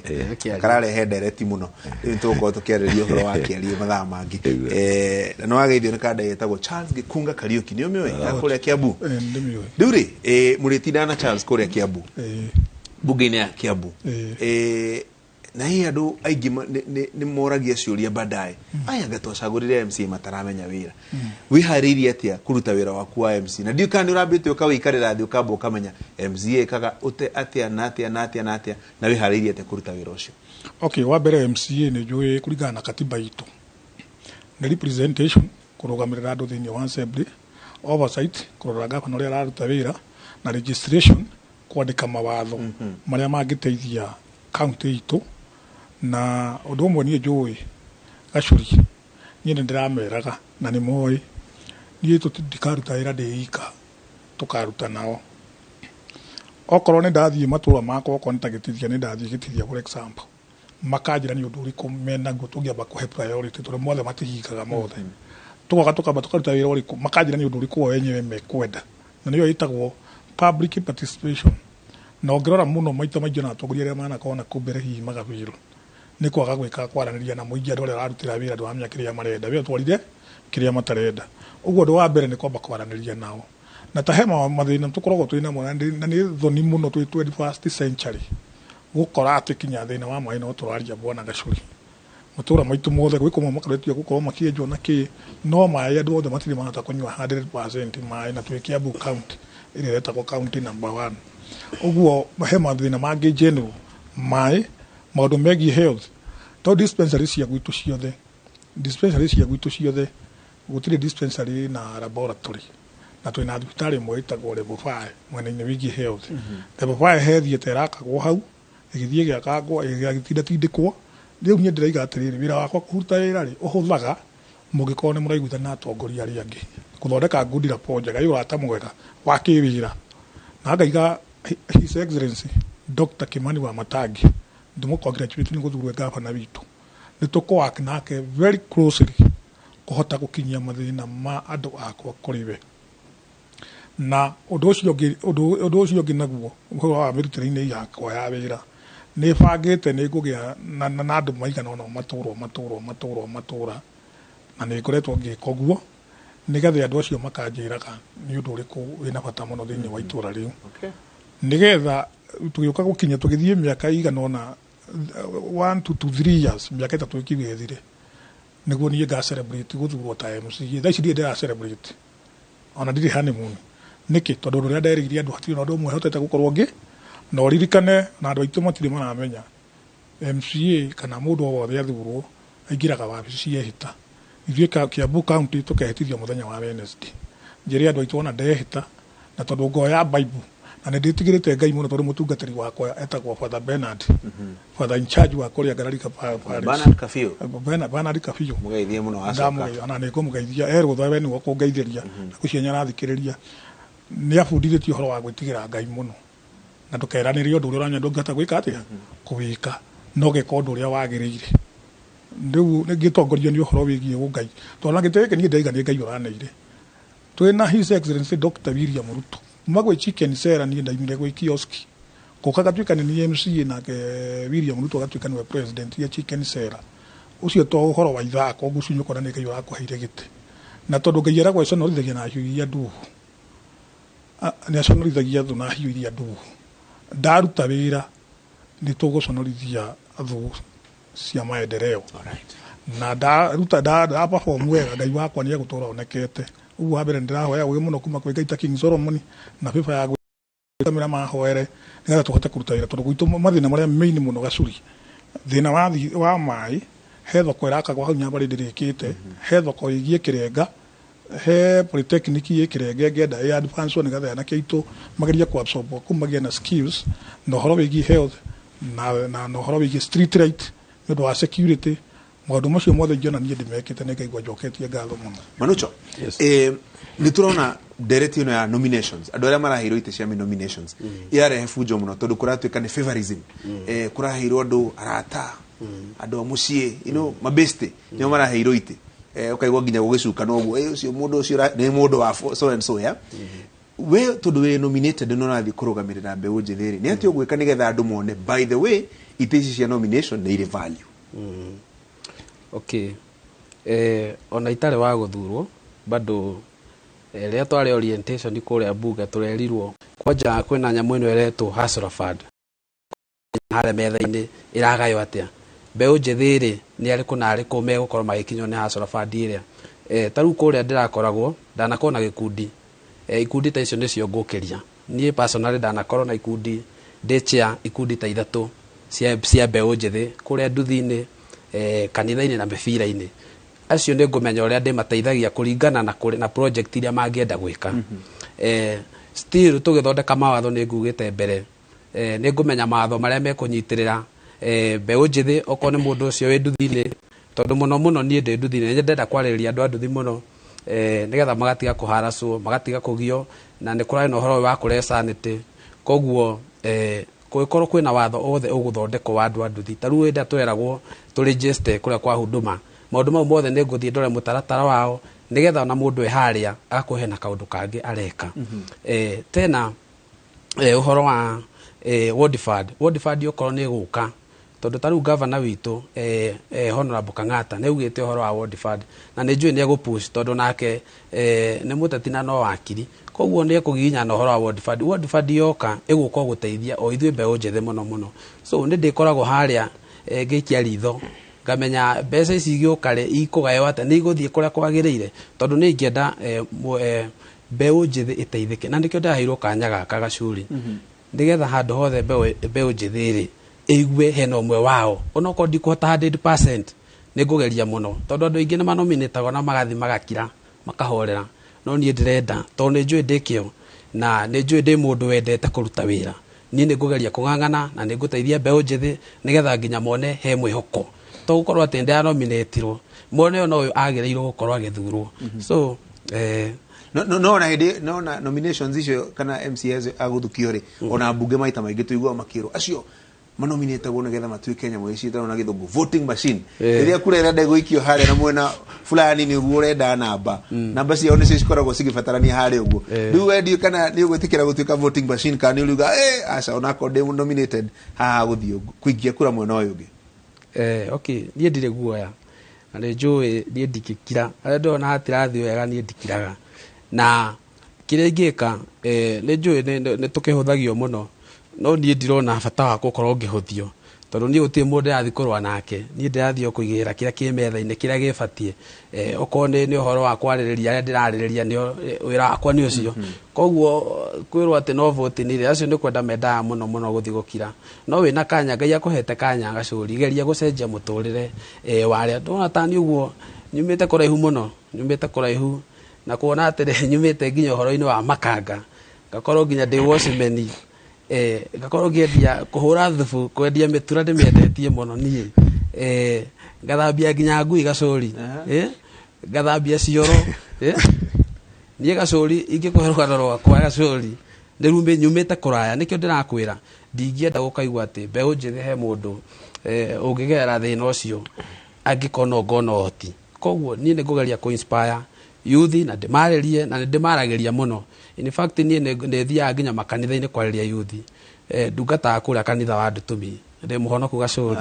kararehe ndereti muno riu tuko tukiaririo horo wa Kiarie mathaa mangi na no ageithio ni kanda getagwo Charles Gikunga Kariuki ni umwe akuria Kiambu nduri muritinda na Charles kuria Kiambu bunge-ini ya Kiambu na hii andu aingi ni moragia ciuria baadaye aya gatwacagurire MC mataramenya wira wihariirie atia kuruta wira waku wa MC na ndio kandi urambite ukawikarira thi ukamba ukamenya MCA kaga ute atia na wihariirie atia kuruta wira ucio okay wa mbere MCA ni njui kuringana na katiba itu na representation kurugamirira andu thiini wa assembly oversight kurora gavana uria araruta wira na registration kwandika mawatho maria mangiteithia county itu na undu umwe nie njui Gacuri nie ndirameraga na ni moi nie tutikaruta wira ndiika tukaruta nao okorwo ni ndathie matura makwa okorwo nitagitithia ni ndathie gitithia for example makanjira ni undu uriku mena guo tungiamba kuhe priority tore mothe matihingaga mothe tugoka tukamba tukaruta wira uriku makanjira ni undu uriku wenyewe mekwenda na niyo itagwo public participation na ongerora muno maita maingi na atongoria aria manakona kumbere hihi magabiro ni kwaga gwika kwaraniria na muingi andu aria ararutira wira andu amenya kiria marenda wira twarire kiria matarenda uguo ndu wa mbere ni kwamba kwaraniria nao na tahema mathina tukoragwo twina mo na ni thoni muno twi 21st century gukora ati kinya thina wa mai no turaria bwana Gacuri mutura maitu mothe gwikoma makaretia gukorwo makienjwo na ki no mai andu othe matiri manata kunywa 100% mai na twi Kiambu county iri retagwo county number 1 uguo mahema thina mangi general mai maundu megi health to dispensary cia gwitu ciothe gutire dispensary na laboratory na twina thibitari mwe itagwo level 5 mwena-ini wigi health level 5 health yeterakagwo hau igithie giakagwo igitinda tindikwo riu nie ndiraiga atiriri wira wakwa kuruta wira ri uhuthaga mugikorwo ni muraiguithana na atongoria aria angi kuthondeka good rapport njega yurata mwega wa kiwira na ngaiga His Excellency Dr. Kimani wa Matangi ndumo congratulate ni guthurwe gavana witu ni tukwak nake very closely kuhota gukinyia mathina ma andu akwa kuriwe na undu ucio ngi naguo wa mirutire-ini yakwa ya wira ni bangite ni ngugia na andu maigana no matura na ni ngoretwo ngika guo nigetha andu acio makanjiraga ni undu uriku wina bata muno thiini wa itura riu nigetha tugiuka gukinya tugithie miaka igana ona 1 to 3 years miaka 3 ikigethire niguo niĩ nga celebrate guthurwo ta MCA thaa ici ndirĩ ndĩra celebrate ona ndirĩ honeymoon nĩkĩ tondũ rũrĩa nderĩgĩria andũ hatirĩ na ũndũ ũmwe hotete gũkorwo ngĩ na ũririkane na andũ aitũ matirĩ maramenya MCA kana mũndũ o wothe athurwo aingĩraga wabici ciehĩta ithuĩ Kiambu County tũkehĩtithio mũthenya wa Wednesday njĩre andũ aitũ ona ndehĩta na tondũ ngoya Bible na nĩ ndĩtigĩrĩte Ngai mũno tondũ mũtungatĩri wakwa etagwo Father Bernard Father in charge wa kũrĩa Ngararika Bernard Kafio mũgeithie mũno acoka na nĩ ngũmũgeithia erũtha we nĩguo kũngeithĩria na gũcienya arathikĩrĩria nĩ abundithĩtie ũhoro wa gwĩtigĩra Ngai mũno na ndũkeranĩre ũndũ ũrĩa ũranya ndũngĩhota gwĩka atĩa kũwĩka no geka ũndũ ũrĩa wagĩrĩire rĩu ngĩtongorio nĩ ũhoro wĩgiĩ Ngai tondũ na gĩtĩ gĩkĩ niĩ ndaiga nĩ Ngai ũraneire twĩna His Excellency Dr. William Ruto magwe chicken sera niĩ ndaimire gwĩ kioski koka gatuĩka nĩ MCA nake William Ruto gatuĩka nĩwe president ya chicken sera ũcio to ũhoro wa ithako ũgucinyo kona nĩ Ngai ũrakũheire gĩtĩ na tondũ Ngai eragwo aconorithagia na hiũ iria nduhu nĩ aconorithagia thũ na hiũ iria nduhu ndaruta wĩra nĩ tũgũconorithia thũ cia maendeleo na ndaruta perform wega Ngai wakwa nĩ egũtũra onekete ũguo wa mbere ndĩrahoya ũgĩ mũno kuma kwĩ Ngai King Solomon na bĩba ya gwĩkamĩra mahoere nĩgetha tũhote kũruta wĩra tondũ gwitũ mathĩna marĩa main mũno Gacuri thĩna wa maĩ he thoko ĩrakagwo hau Nyambarĩ ndĩrĩkĩte he thoko ĩgiĩ Kĩrenga he polytechnic ĩ Kĩrenge ngenda ĩ advance nĩgetha anake aitũ magerie kũabsorb kumagia na skills na ũhoro wĩgiĩ health na ũhoro wĩgiĩ street light nĩ ũndũ wa security maũndũ macio mothe ingĩona niĩ ndĩmekĩte nĩ ngaigua njoketie ngatho mũno Manucho nĩ tũrona ndereti ĩno ya nominations andũ arĩa maraheirwo itĩ cia nominations irarehe bunjo mũno tondũ kũratuĩka nĩ favorism kũraheirwo andũ arata andũ a mũciĩ mabeste nĩo maraheirwo itĩ ũkaigua nginya gũgĩcuka noguo ũcio mũndũ ũcio nĩ mũndũ wa so and so ya we tondũ wĩ nominated no nathiĩ kũrũgamĩrĩra mbeũ njĩthĩ nĩ atĩ ũgwĩka nĩgetha andũ mone by the way itĩ ici cia nomination nĩ irĩ value okay ona itarĩ wa gũthurwo bado rĩrĩa twarĩ orientation kũrĩa bunge tũrerirwo kwanja kwĩna nyamũ ĩno ĩretwo Hustler Fund harĩa metha-inĩ ĩragayo atĩa mbeũ njĩthĩ nĩ arĩkũ na arĩkũ megũkorwo magĩkinywo nĩ Hustler Fund ĩrĩa ta rĩu kũrĩa ndĩrakoragwo ndanakorwo na gĩkundi ikundi ta icio nĩcio ngũkĩria niĩ personally ndanakorwo na ikundi ndĩchia ikundi ta ithatũ cia mbeũ njĩthĩ kũrĩa nduthi-inĩ kanitha-inĩ na mĩbira-inĩ acio nĩ ngũmenya ũrĩa ndĩmateithagia kũringana na project iria mangĩenda gwĩka still tũgĩthondeka mawatho nĩ ngugĩte mbere nĩ ngũmenya mawatho marĩa mekũnyitĩrĩra mbeũ njĩthĩ okorwo nĩ mũndũ ũcio wĩ nduthi-inĩ tondũ mũno niĩ ndĩ nduthi-inĩ nĩ ndenda kwarĩrĩria andũ a nduthi mũno nĩgetha magatiga kũharacwo magatiga kũgio na nĩ kũrarĩ na ũhoro wa kũrecanĩtĩ koguo kũgĩkorwo kwĩna watho wothe ũgũthondekwo wa andũ a nduthi ta rĩu hĩndĩ tweragwo tũregister kũrĩa kwa Huduma maũndũ mau mothe nĩ ngũthiĩ ndore mũtaratara wao nĩgetha ona mũndũ eharĩa agakũhe na kaũndũ kangĩ areka tena ũhoro wa World Fund okorwo nĩ gũka tondũ ta rĩu governor witũ Honorable Kang'ata nĩ augĩte ũhoro wa World Fund na nĩ njũĩ nĩ egũpush tondũ nake nĩ mũteti na no wakiri koguo nĩ ekũginya na ũhoro wa World Fund yoka ĩgũka gũteithia o ithuĩ mbeũ njĩthĩ mũno so nĩ ndĩkoragwo harĩa ngĩikia ritho ngamenya mbeca ici igĩũka ikũgayo atĩa nĩ igũthiĩ kũrĩa kwagĩrĩire tondũ nĩ ingĩenda mbeũ njĩthĩ ĩteithĩke na nĩkĩo ndaheirwo kanya gaka Gacuri nĩgetha handũ hothe mbeũ njĩthĩ ĩigue hena ũmwe wao onokorwo ndikũhota 100% nĩ ngũgeria mũno tondũ andũ aingĩ nĩ manominĩtagwo na magathi magakira makahorera no niĩ ndĩrenda tondũ nĩ njũĩ ndĩkĩo na nĩ njũĩ ndĩ mũndũ wendete kũruta wĩra niĩ nĩ ngũgeria kũng'ang'ana na nĩ ngũteithia mbeũ njĩthĩ nĩgetha nginya mone he mwĩhoko to gũkorwo atĩ ndanominatirwo mone no ũyũ agĩrĩirwo gũkorwo agĩthurwo so no na nominations icio kana MCAs agũthukio rĩ ona mbunge maita maingĩ tũigua makĩrwo acio manominatagwo nĩgetha matuĩke nyamũ iciitano na gĩthũngũ voting machine rĩrĩa kura ĩrenda gũikio harĩa na mwena fulani nĩguo ũrenda namba ciao nĩcio cikoragwo cigĩbatarania harĩa ũguo rĩu wendio kana nĩ ũgwĩtĩkĩra gũtuĩka voting machine kana nĩ ũriuga aca onakorwo ndĩ nominated haha gũthiĩ kũikia kura mwena ũyũ ũngĩ okay niĩ ndirĩ guoya na nĩ njũĩ niĩ ndikĩkira arĩa ndona hatirathiĩ wega niĩ ndikiraga na kĩrĩa ingĩka nĩ njũĩ nĩ tũkĩhũthagio mũno no niĩ ndirona bata wa gũkorwo ngĩhũthio tondu ni utie mundu athi kurwa nake ni ndirathi o kuigirira kira ki metha-ini kira gibatie okorwo ni uhoro wa kwaririria aria ndiraririria ni wira wakwa ni ucio koguo kwirwo ati no vote ni acio ni kwenda mendaga muno guthi gukira no wina kanya Ngai akuhete kanya Gacuri geria gucenjia muturire waria ndona tani uguo nyumite kuraihu muno nyumite kuraihu na kuona atire nyumite nginya uhoro-ini wa makanga ngakorwo nginya ndi washimeni ngakorwo ngiendia kuhura thubu kwendia mitura ndimiendetie muno nie ngathambia nginya ngui Gacuri ngathambia cioro nie Gacuri ingikuhe rugano rwakwa Gacuri ndirumbe nyumite kuraya nikio ndirakwira ndingienda gukaigua ati mbeu njithi he mundu ungigerera thina ucio angikona ngona hoti koguo nie nigugeria ku inspire youth na ndimaririe na ndimarageria muno in fact nie ndithia nginya makanitha-ini kwariria youth ndungata kuria kanitha wa Ndutumi ndi muhonoku Gacuri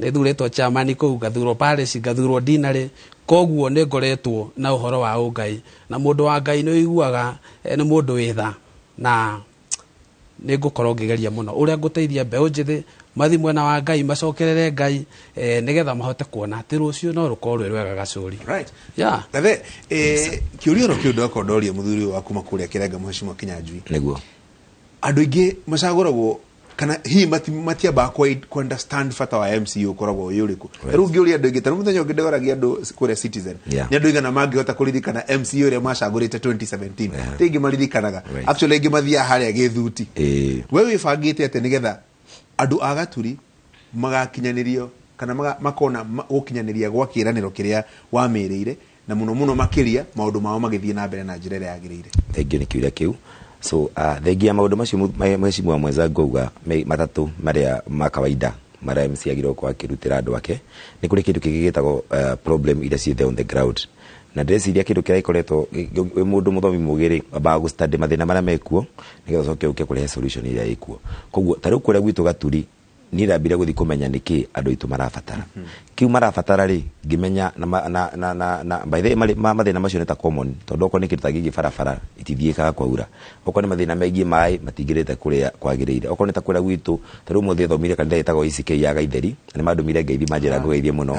nithuritwo chairman kuu ngathurwo parish ngathurwo dinary koguo ni ngoretwo na uhoro wa ungai na mundu wa Ngai no iguaga ni mundu witha na ni ngukorwo ngigeria muno uria nguteithia mbeu njithi mathi mwena wa Ngai macokerere Ngai nigetha mahote kuona ati rucio no rukorwo rwega Gacuri right yeah gathe kiurio ro kiundu akondoria muthuri waku makuria Kirenga Mheshimiwa Kinyanjui niguo andu ingi macaguragwo kana hi matiamba ku understand fata wa MCA ukoragwo uyuriku riu ngiuria andu ingi tanu muthenya ungi ndoragia andu kuria Citizen ni andu igana mangihota kuririkana MCA uria macagurite 2017 tingi maririkanaga actually ingi mathia haria githuti we wibangite ati nigetha andu a Gaturi magakinyanirio kana makona gukinyaniria gwa kiraniro kiria wamirire na muno makiria maundu mao magithie na mbere na njira ria yagirire thengi ni kiuria kiu so thengia maundu macio Mheshimiwa mwenzangu uga matatu maria ma kawaida maria MC agirwo kwa kirutira andu ake ni kuri kindu kigigitagwo problem ira ciethe on the ground na ndeciria kindu kiria ikoretwo mundu muthomi mugiri aba gu study mathina maria mekuo nigetha coke uke kurehe solution iria ikuo koguo tariu kuria gwitu Gaturi ni ndambire guthi kumenya niki andu itu marabatara kiu marabatara ri ngimenya na by the mathina macio ni ta common tondu ko ni kindu ta gigi barabara itithiikaga kwaura oko ni mathina mengi mai matingirite kuria kwagirire oko ni ta kuria gwitu tariu muthi thomire kanitha itagwo ICK ya Gaitheri ni mandumire ngeithi manjira ngugeithie muno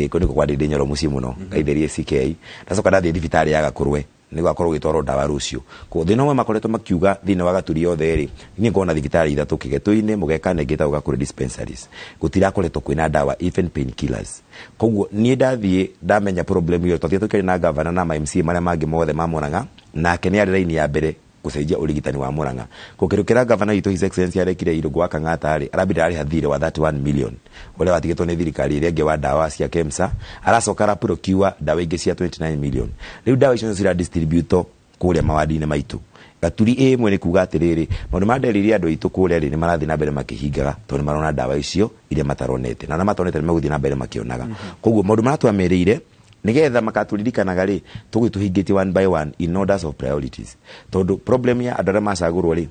ko ni kwa ndindi nyoro muci muno Gaitheri ICK nacoka ndathi thibitari ya Gakurwe ni gwakorwo gitwaro ndawa rucio ko thina we makoretwo makiuga thina wa Gaturi yothe ri ni ngona thibitari ithatu Kigetu-ini Mugeka-ini ngitauga kuri dispensaries gutira koretwo kwina ndawa even pain killers koguo ni ndathie ndamenya problem iyo twathie tukiri na governor na MC maria mangi mothe ma Murang'a nake ni ari raini ya mbere kucenjia urigitani wa Murang'a kukirukira governor itu his excellency arekire irugo wa Kang'ata ari arabida ari hathire wa 31 million ule watigitwo ni thirikari iria nge wa ndawa cia KEMSA aracoka rapurokiwa ndawa ingi cia 29 million riu ndawa icio cira distributor kuria mawadi-ini maitu Gaturi mwene kuga atiriri maundu manderiria andu itu kuria ri ni marathi na mbere makihingaga tondu marona ndawa icio iria mataronete na matonete ni meguthi na mbere makionaga koguo maundu maratwamirire nigetha makaturirikanaga ri tugituhingitie one by one in orders of priorities tondu problem ya andu aria macagurwo ri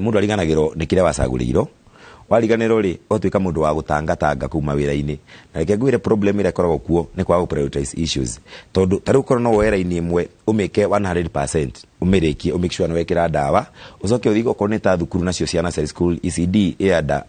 mundu ariganagirwo ni kiria wacaguriirwo wariganirwo ri otwika mundu wa gutanga kuma wira-ini na reke ngwire problem ira koragwo kuo ni kwa prioritize issues tondu tari ukorwo no wira-ini imwe umeke 100% umerekie umake sure no wekira ndawa ucoke uthigo korwo ni ta thukuru nacio cia nursery school ECD eda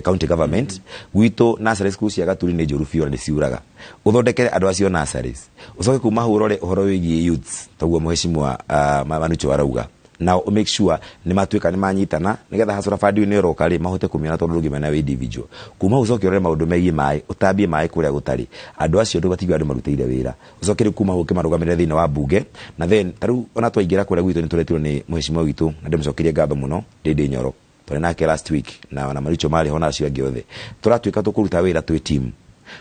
county government gwitu nursery school cia Gaturi ni njuru biũ ni ciuraga uthondekere andu acio nurseries ucoke kuma hurore uhoro wigie youths taguo Mheshimiwa Manucho arauga now make sure ni matwika ni manyitana nigetha hasura fadi ni roka ri mahote kumiona tondu rugi mena we individual kuma ucoke urore maundu megie mai utambie mai kuria gutari andu acio ndu batigwa andu maruteire wira ucoke kuma huke marugamire thina wa bunge na then taru ona twaingira kuria gwitu ni turetirwo ni Mheshimiwa witu na ndimcokirie ngatho muno Ndindi Nyoro tore nake last week na Maricho mari hona acio angi othe turatwika tukuruta wira twi team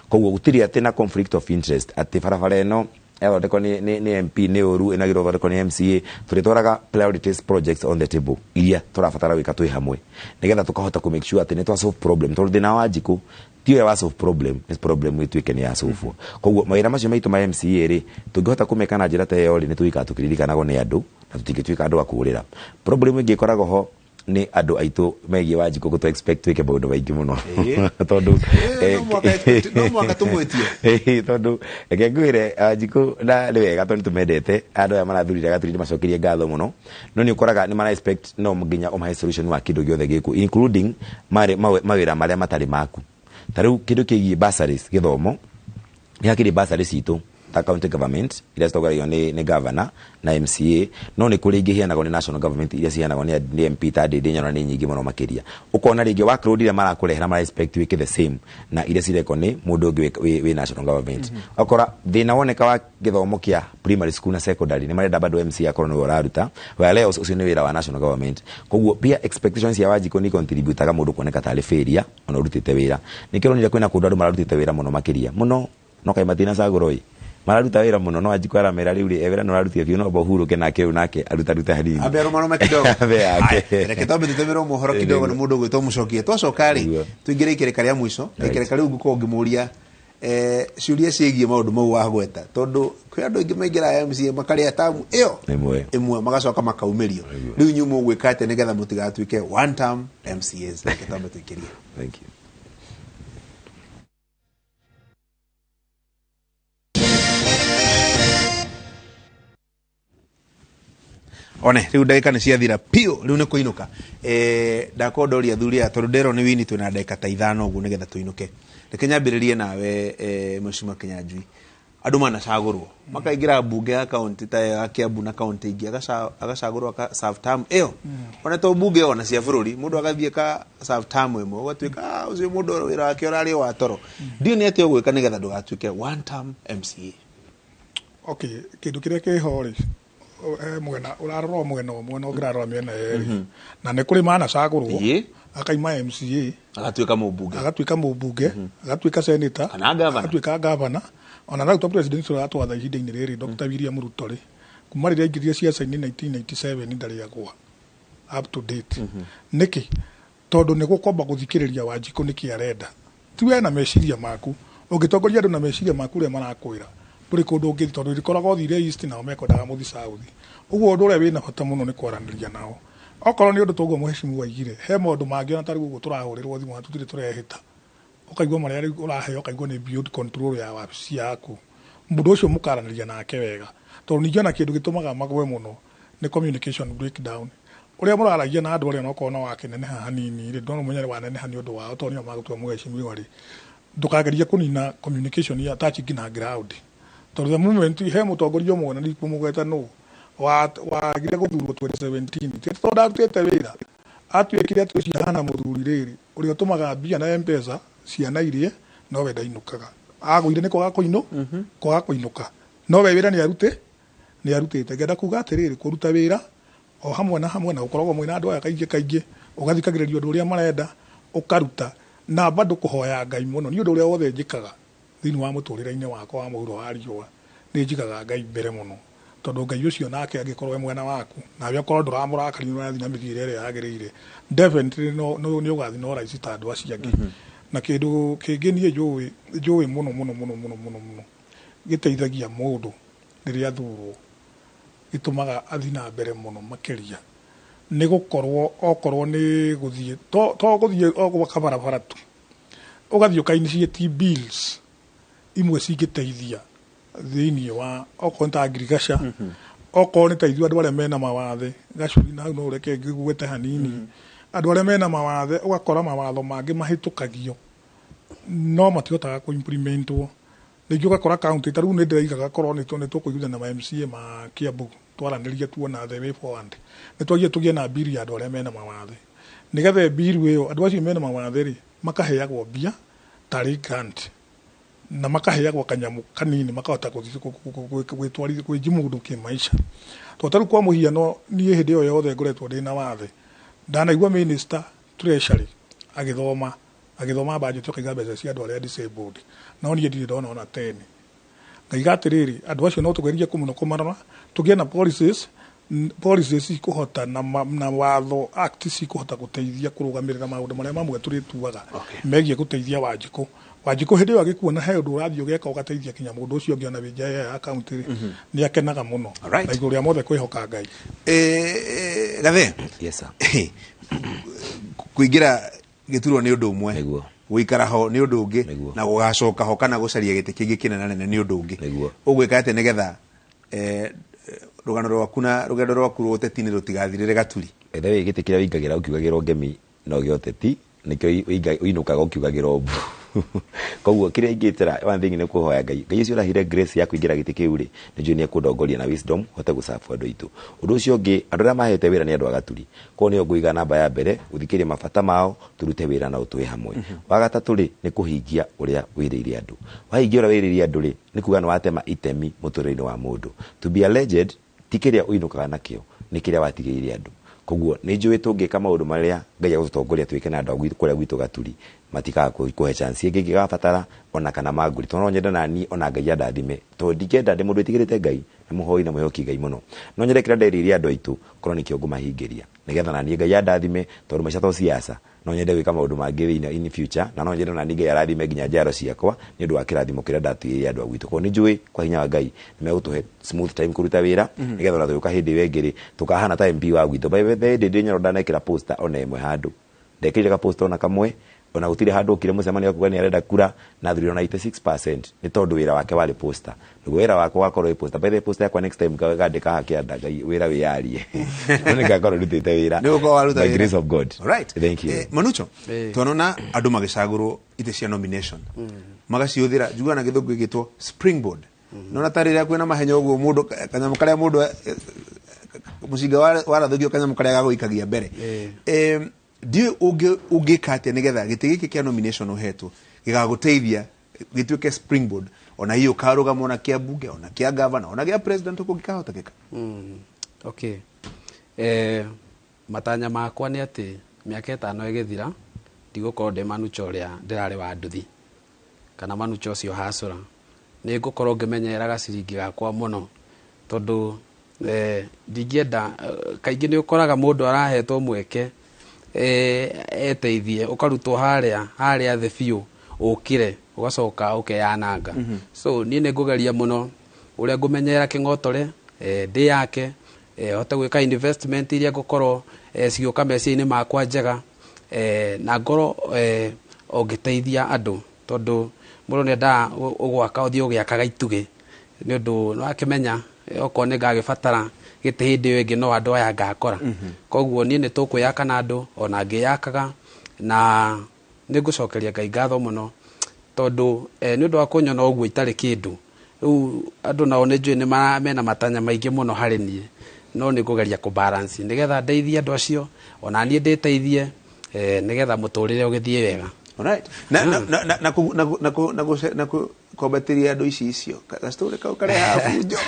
koguo gutiri ati na conflict of interest ati barabara eno ethondeko ni MP ni uru inagirwo thondeko ni MCA turitwaraga priorities projects on the table iria turabatara wika twi hamwe nigetha tukahota ku make sure ati ni twa solve problem tondu thina wa njiku tiwe wa solve problem is problem witwike ni ya solve koguo mawira macio maitu ma MCA ri tungihota kumeka na njira ta iyo ri ni tuika tukiririkanago ni andu na tutingitwika andu akurira problem ingi koragwo ho ni andu aitu megie Wanjiku gutu expect twike maundu maingi muno tondu no mwaka tumwitie tondu eke ngwire Wanjiku na ni wega tondu tumendete andu aya marathurire gaturire macokerie ngatho muno no ni ukoraga ni mara expect no nginya umahe solution wa kindu giothe giku including mawira maria matari maku tariu kindu kigie bursaries githomo ni hakiri bursaries itu ta county government ila stogario ni governor na MCA no ni kuri ingihianago ni national government ila cianago ni MP ta de nyona ni nyingi muno makiria ukona ringi workload ila mara kurehera mara expect wike the same na ila cireko ni mundu ngi we national government akora thina woneka wa githomo kia primary school na secondary ni marenda bado MCA akora no raruta wa leo ucio ni wira wa national government koguo pia expectations ya Wanjiku ni contribute ga mundu kuoneka tale failure ona urutite wira nikiro ni kwina kundu andu mararutite wira muno makiria muno no kai matina sagoroi mararuta wira muno no Wanjiku aramera riuri evera no arutie biu no bohuru ke nake unake aruta hanini abero mano kidogo abe yake reke tombe tutemero muhoro kidogo no mundu gwito mucokie twacokari tuingire ikereka ria mwico ikereka riu nguko ngimuria ciuria ciegie maundu mau wa gweta tondu kwi andu ingi maingira MCA makaria tamu iyo imwe magacoka makaumirio riu nyumu gwika ate nigetha mutigatuike one term MCAs reke tombe tuikirie. Thank you. One riu ndagika ni ciathira pio riu ni kuinuka ndakondoria thuria tondu ndero ni wini twina ndagika ta 5 uguo nigetha tuinuke reke nyambiririe nawe Mheshimiwa Kinyanjui andu manacagurwo makaingira bunge ya county ta ya Kiambu na county ingi agacagurwo ka serve term iyo ona to bunge ona cia bururi mundu agathie ka serve term imwe ugatwika ucio mundu wira wake urari wa toro ndio ni atio gwika nigetha ndugatuike one term MCA. Okay, kindu kiria kihori mwena urarora mwena umwe no ngirarora miena eri na ni kuri mana cagurwo akaima MCA agatuika mubunge agatuika senator kana governor agatuika governor ona na top president ro atwatha ihinda-ini riri Dr. William Ruto ri kuma riria ingithia ciaca-ini 1997 ndari agwa up to date niki tondu ni gukomba guthikiriria Wanjiku niki arenda tiwe na meciria maku ungitongoria andu na meciria maku ria marakwira turi kundu ngi tondu rikoragwo thire east na omekwendaga muthi south uguo undu uria wina bata muno ni kwaraniria nao okorwo ni undu toguo muheshimu waigire he maundu mangi ona tari gugu turahurirwo thimu tutire turehita ukaigwa maria uraheo ukaigwa ni build control ya wabici yaku mundu ucio mukaraniria nake wega tondu ningiona kindu gitumaga magwe muno ni communication breakdown uria muraragia na andu aria no kona wake nene hanini ri ndono munyere wa nene hani undu wao tondu nio magutua muheshimu wari ndukageria kunina communication ya touching na ground tondu the moment he mutongoria umwe na ndipo mugweta no wagire guthurwo 2017 tondu arutite wira atwikire atwicihana muthuri riri uria utumaga mbia na M-Pesa ciana irie no we ndainukaga agwire ni kwaga kuinuka no we wira ni arutite ngenda kuga atiriri kuruta wira o hamwe na ukoragwo mwina andu aya kaingi ugathikagiriria undu uria marenda ukaruta na bado kuhoya Ngai muno ni undu uria wothe njikaga thini wa muturire-ini wakwa wa muhuro wa riua ni njikaga Ngai mbere muno tondu Ngai ucio nake angikorwo mwena waku na we akorwo nduramurakaria no yathi na mithire iria yagirire definitely no ni ugathi no raici ta andu acio angi na kindu kingi nie njui muno giteithagia mundu riria thurwo gitumaga athina mbere muno makiria ni gukorwo okorwo ni guthie to guthie ogwaka barabara tu ugathie ukainitiate bills imwe cingiteithia thini wa okorwo ta agriculture okorwo ni taithio andu aria mena mawathe gacuri na no ureke ngigwete hanini andu aria mena mawathe ugakora mawatho mangi mahitukagio no matihotaga ku implementwo ningi ugakora county taru ni ndirigaga korwo ni tukuigithia na MCA ma Kiambu twaraniria tuona the way forward ni twagie tugie na bill ya andu aria mena mawathe nigetha bill iyo andu acio mena mawathe ri makaheagwo bia tari grant na makaheagwo kanyamu kanini makahota gwitwarithia kwijimundu kimaisha totaru kwa muhiano nie hindi iyo yothe ngoretwo ndina wathe ndanaigua minister treasury agithoma budget ukaiga mbeca cia andu aria disabled no nie ndire ndona ona 10 ngaiga atiriri andu acio no tugerie kumuno kumarora tugie na policies policies cikuhota na watho act cikuhota guteithia kurugamirira maundu maria mamwe turituaga megie guteithia Wanjiku hindi yo agikuona he undu urathio geka ugateithia kinya mundu ucio ngiona winja ya account ni akenaga muno na iguru ria mothe kwihoka Ngai. Gathe. Yes sir. Kuingira gituro ni undu umwe guikara ho ni undu ungi na gugacoka ho kana gucaria gite kingi kinene ni undu ungi ugwika ate nigetha rugano rwaku na rugendo rwaku ruteti-ini rutigathirire gaturi ethe gitikira wingagira ukiugagira ngemi no gioteti nikyo uinukaga ukiugagira obu koguo kire ingitira one thing ni kuhoya Ngai ucio urahire grace ya kuingira giti kiu ri ni ni akundongoria na wisdom hote gusafu andu itu undu ucio ungi andu aria mahete wira ni andu agaturi ko ni nguiga namba ya mbere uthikirie mabata mao turute wira na utwe hamwe wa gatatu ri ni kuhingia uria wiriire andu wahingia uria wiriire andu ri ni kuga ni watema itemi muturire wa mundu to be a legend tikiria uinukaga nakio ni kiria watigiire andu koguo ni njui tungika maundu maria Ngai agutongoria twike na andu kuria gwitu gaturi matikaga kuhe chance ingi gigabatara ona kana maguri tono nyenda nani ona Ngai andathime to ndikenda ndi mundu itigirite Ngai na muhoi na muhoki Ngai muno no nyende kira nderire andu aitu korwo ni kiongo mahingiria nigetha nani Ngai andathime tondu machato siasa no nyende gwika maundu mangi thina in future na no nyende nani Ngai arathime ginya njaro ciakwa ni undu wa kirathimo kiria ndatuirie andu agwitu ko ni njui kwa hinya wa Ngai megutuhe smooth time kuruta wira nigetha na tuka hindi wengiri tukahana ta MP wa gwitu by the day nyoro ndanekira poster ona imwe handu ndekire ka poster ona kamwe ona gutire handu ukire mucemania kuga ni arenda kura na thuri ona 86% ni tondu wira wake wari poster niguo wira wake wakorwo poster by the poster yakwa next time gandika hake andaga wira wiarie ni gakorwo rutite wira ni uko waruta by grace of God. Alright, thank you. Manucho tonona andu magicagurwo ite cia nomination magaciuthira juga na githungu gitwo springboard nona tarira kwina mahenya uguo mundu kanyamu karia mundu mucinga warathugio kanyamu karia gaguikagia mbere ndio ungikate nigetha giti giki kia nomination uhetwo gigaguteithia gituike springboard ona hiyo karugama ona kia bunge ona kia governor ona kia president uko gikahotekeka. Okay, matanya makwa ni ati miaka 5 igithira ndigukorwo ndi Manucho uria ndirari wa nduthi kana Manucho ucio hacura ni ngukorwo ngimenyera gaciringi gakwa muno tondu ndingienda kaingi ni ukoraga mundu arahetwo mweke eteithie ukarutwo haria the few ukire ugacoka ukeyananga so ni ngugeria muno uria ngumenyera kingotore ndi yake hote gwika investment iria ngukorwo cigioka meciini makwa njega na ngoro ongiteithia andu tondu mundu nenda ugwaka uthii ugiakaga itugi ni undu no akimenya oko ni ngagibatara giti hindi yo ingi no andu aya ngakora koguo ni tukuyaka na andu ona ngiyakaga na ni ngucokeria Ngai ngatho muno tondu ni undu wa kunyona uguo itari kindu riu andu nao ni njui ni mena matanya maingi muno hari nie no ni ngugeria ku balance nigetha ndeithie andu acio ona nie nditeithie nigetha muturire ugithie wega. Alright, na kukombeteria andu icio gastori kau kare hafunjo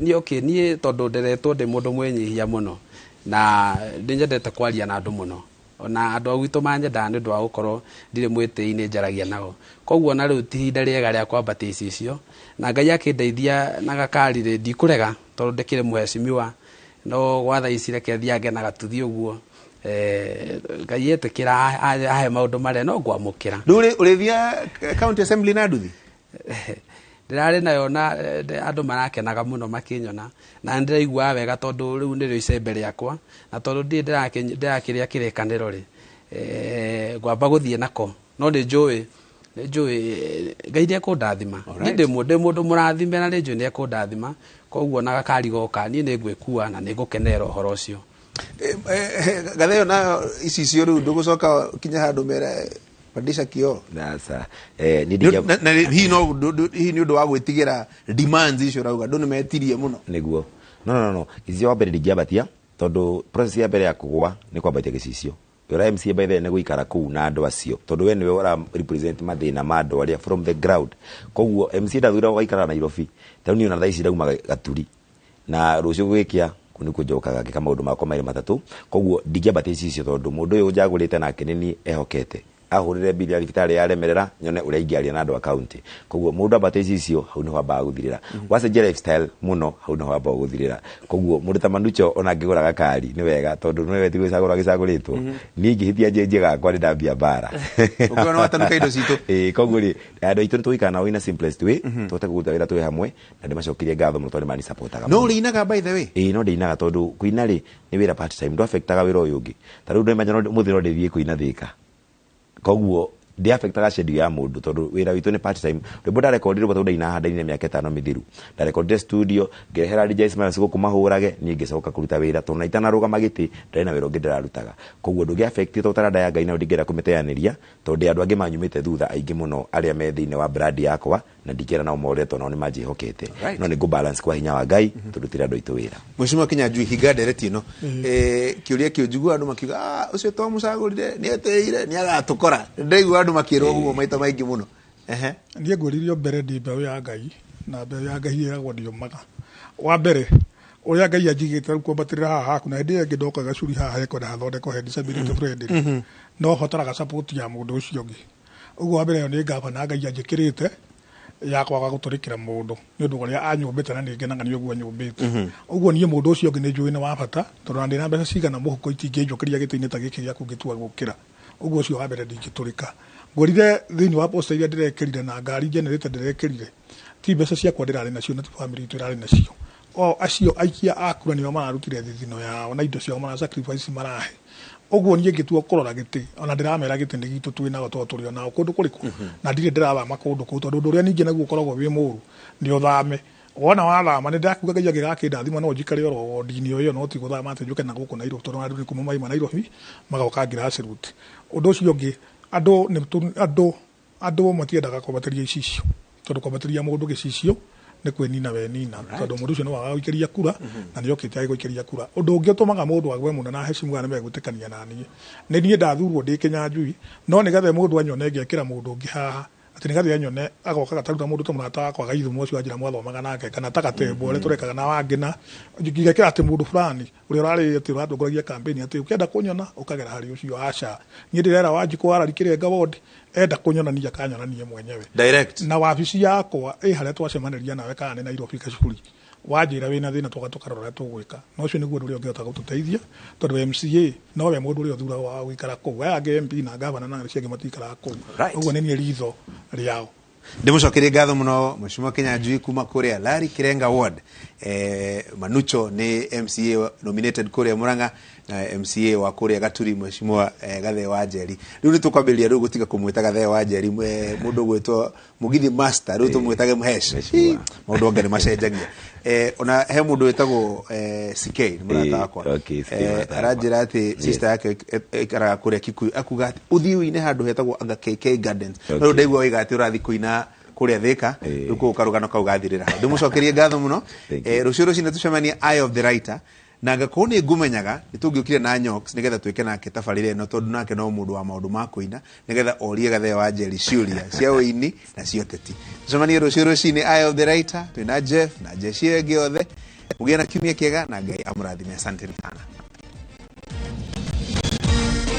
ni okay nie tondu nderetwo ndi mundu mwenyihia muno na ndinyendete kwaria na andu muno ona andu agwitu manyenda ni ndu wa gukorwo ndire mwiti-ini njaragia nao koguo na riu tihinda riega ria kwambatia icio na Ngai akindeithia na gakari ri ndikurega tondu ndikire muheshimiwa no gwatha ici reke thiage na gatuthi uguo Ngai etikira ahe maundu maria no ngwamukira nduri urithia county assembly na nduthi ndirari nayo na andu marakenaga muno makinyona na ndiraigua wega tondu riu nirio icembe riakwa na tondu ndirakiria kirikaniro ri ngwamba guthie nako no ni njui Ngai ni ekundathima ndi mundu murathime na ni njui ni ekundathima koguo na gakari goka ni ngwikua na ni ngukenera uhoro ucio. Gatheo na icio riu ndugucoka kinya handu mere pandisha kio nasa na hi ni undu wa gwitigira demands icio rauga ndu nimetirie muno niguo no icio wa mbere ndingiabatia tondu process ya mbere ya kugwa ni kwambatia gicicio ura MC by the ne guikara kuu na andu acio tondu we niwe ura represent mathina ma andu aria from the ground koguo MC ndathura guikara Nairobi tondu ni ona thaici ndauma gaturi na rucio gwikia kuni kujokaga kama maundu makwa mairi matatu koguo ndingiabatia icio tondu mundu uyu njagurite nake ni ehokete ahurire bili ya thibitarĩ yaremerera nyone uria ingiaria na andu a county koguo mundu abate icio hau niho amba guthirira wacenjia lifestyle muno hau niho amba guthirira koguo mundu ta Manucho ona ngigura gakari ni wega tondu ni wethi gwicagura gicaguritwo ni ngihithia njenje gakwa ni ndambia bara ukiona watanuka indo citu koguo ri andu aitu tuikana nao ina simplest way tuhote kuruta wira twi hamwe na ndimacokirie ngatho muno tondu mani supportaga no rinaga by the way no ndinaga tondu kuina ri ni wira part time ndo affectaga wira uyu ungi taru ndo imagine muthiro ndithie kuina thika koguo ndi affectaga schedule ya mundu tondu wira witu ni part time rwimbo nda record rwimbo tondu ina handa-ini miaka 5 mithiru nda record studio ngehera DJ Ismail siko kumahurage ni ngicoka kuruta wira tondu naitana ruga magiti ndari na wira ungi ndirarutaga koguo ndu affect to tarada ya Ngai na ndingera kumiteaniria tondu andu angi manyumite thutha aingi muno aria me thiine wa brand yakwa na ndikera na umoreto no ni manjihokete no ni go balance kwa hinya wa Ngai tondu tira andu aitu wira Mheshimiwa Kinyanjui higa dereti no kiuria kiujugu andu makiuga ucio to mucagurire ni eteire ni agatukora ndaigu andu makirwo guo maita maingi muno ndiye nguririo mbere ndi mbeu ya Ngai na mbeu ya Ngai yagwo ndiomaga wa mbere uria Ngai anjigite kwambatirira haha kuna ndi ngidoka gacuri haha eko na thondeko he disability friendly no hotaraga support ya mundu ucio ngi uguo wa mbere ni ngaba na Ngai anjikirite ya kwaga guturikira mundu ni undu uria anyumbite na ningenaga ni uguo anyumbite uguo nie mundu ucio ngi ni njui ni wa bata tondu ndi na mbeca cigana muhuko itingĩnjokeria gĩtĩ-inĩ ta gĩkĩ gĩaku ngĩtua gũkĩra uguo ucio wa mbere ndingĩtũrĩka ngorire thĩinĩ wa posta iria ndĩrekĩrire na ngari generator ndĩrekĩrire ti mbeca ciakwa ndĩrarĩ nacio na ti family itũ ĩrarĩ nacio o acio aikia akura nĩo mararutire thithino yao na indo ciao mara sacrifice marahe uguo niĩ ngĩtua kũrora gĩtĩ ona ndĩramera gĩtĩ nĩ gitũ twĩnago to tũrĩ onao kũndũ kũrĩkũ na ndirĩ ndĩrawama kũndũ kũu tondũ ũndũ ũrĩa ningĩ naguo ũkoragwo wĩ mũru nĩ ũthame wona wathama nĩ ndakuga Ngai angĩgakĩndathima no njikare oro wodi-inĩ ũyũ no ti gũthama atĩ njũke na gũkũ Nairobi tondũ andũ nĩ kuma maima Nairobi magoka grassroots ũndũ ũcio ũngĩ andũ matiendaga kwambatĩria icicio tondũ kwambatĩria mũndũ gĩcicio nĩ kwĩnina we nina tondũ mũndũ ũcio nĩ waga gũikĩria kura na nĩ okĩte agĩgũikĩria kura ũndũ ũngĩ ũtũmaga mũndũ agwe mũno na hecimu nĩ megwĩtĩkania na niĩ ndathurwo ndĩ Kinyanjui no nĩgetha mũndũ anyone ngĩakĩra mũndũ ũngĩ haha atĩ nĩgetha anyone agoka gataruta mũndũ ta mũrata wakwa Gaithumo ũcio anjĩra mwathomaga nake kana ta Gatembo ũrĩa tũrekaga na Wangina ngĩgĩkĩra atĩ mũndũ fulani ũrĩa ũrarĩ atĩ ũratongoragia campaign atĩ ũkĩenda kũnyona ũkagera harĩ ũcio aca niĩ ndĩrera Wanjikũ wararikĩre Ngawodi enda kũnyonania akanyonanie mwenyewe direct na wabici yakwa harĩa twacemanĩria nawe kana nĩ Nairobi Kacukuri wanjĩra wĩna thĩna tũkarora ũrĩa tũgwĩka no ũcio nĩguo ũndũ ũrĩa ũngĩhota gũtũteithia tondũ MCA nowe mũndũ ũrĩa ũthuragwo wa gũikara kũu aya angĩ MP na ngavana na arĩa angĩ matikaraga kũu ũguo nĩ niĩ ritho rĩao ndimucokerie ngatho muno Mheshimiwa Kinyanjui kuma kuria Larry Kirenga ward Manucho ni MCA nominated kuria Murang'a na MCA wa kuria Gaturi Mheshimiwa Gathe wa Njeri riu nitukwambĩrĩria riu gutiga kumwita Gathe wa Njeri mundu gwitwo Mugithi master riu tumwitage Muhesh maundu onge ni macenjagia ona he mundu witagwo CK ni murata wakwa aranjira ati sister yake ikaraga kuria Kikuyu akuga ati uthiu-inĩ handu hetagwo Anga KK Gardens riu ndaigua wiga ati urathi kuina kuria Thika ruko karugano kau gathirira ndimucokerie ngatho muno rucio rucine tucemanie Eye of the Writer na ngakorwo nĩ ngumenyaga nĩ tũngĩũkire na Nyox nĩgetha twĩke nake tabarĩra ĩno tondũ nake no mũndũ wa maũndũ ma kũina nĩgetha orie Gathe wa Njeri ciũria cia ũini na cia ũteti tucemanie rũciũ rũcinĩ Eye of the Writer twĩna Jeff na Jeshi ĩngĩ othe mũgĩe na kiumia kĩega na Ngai amũrathime asante sana.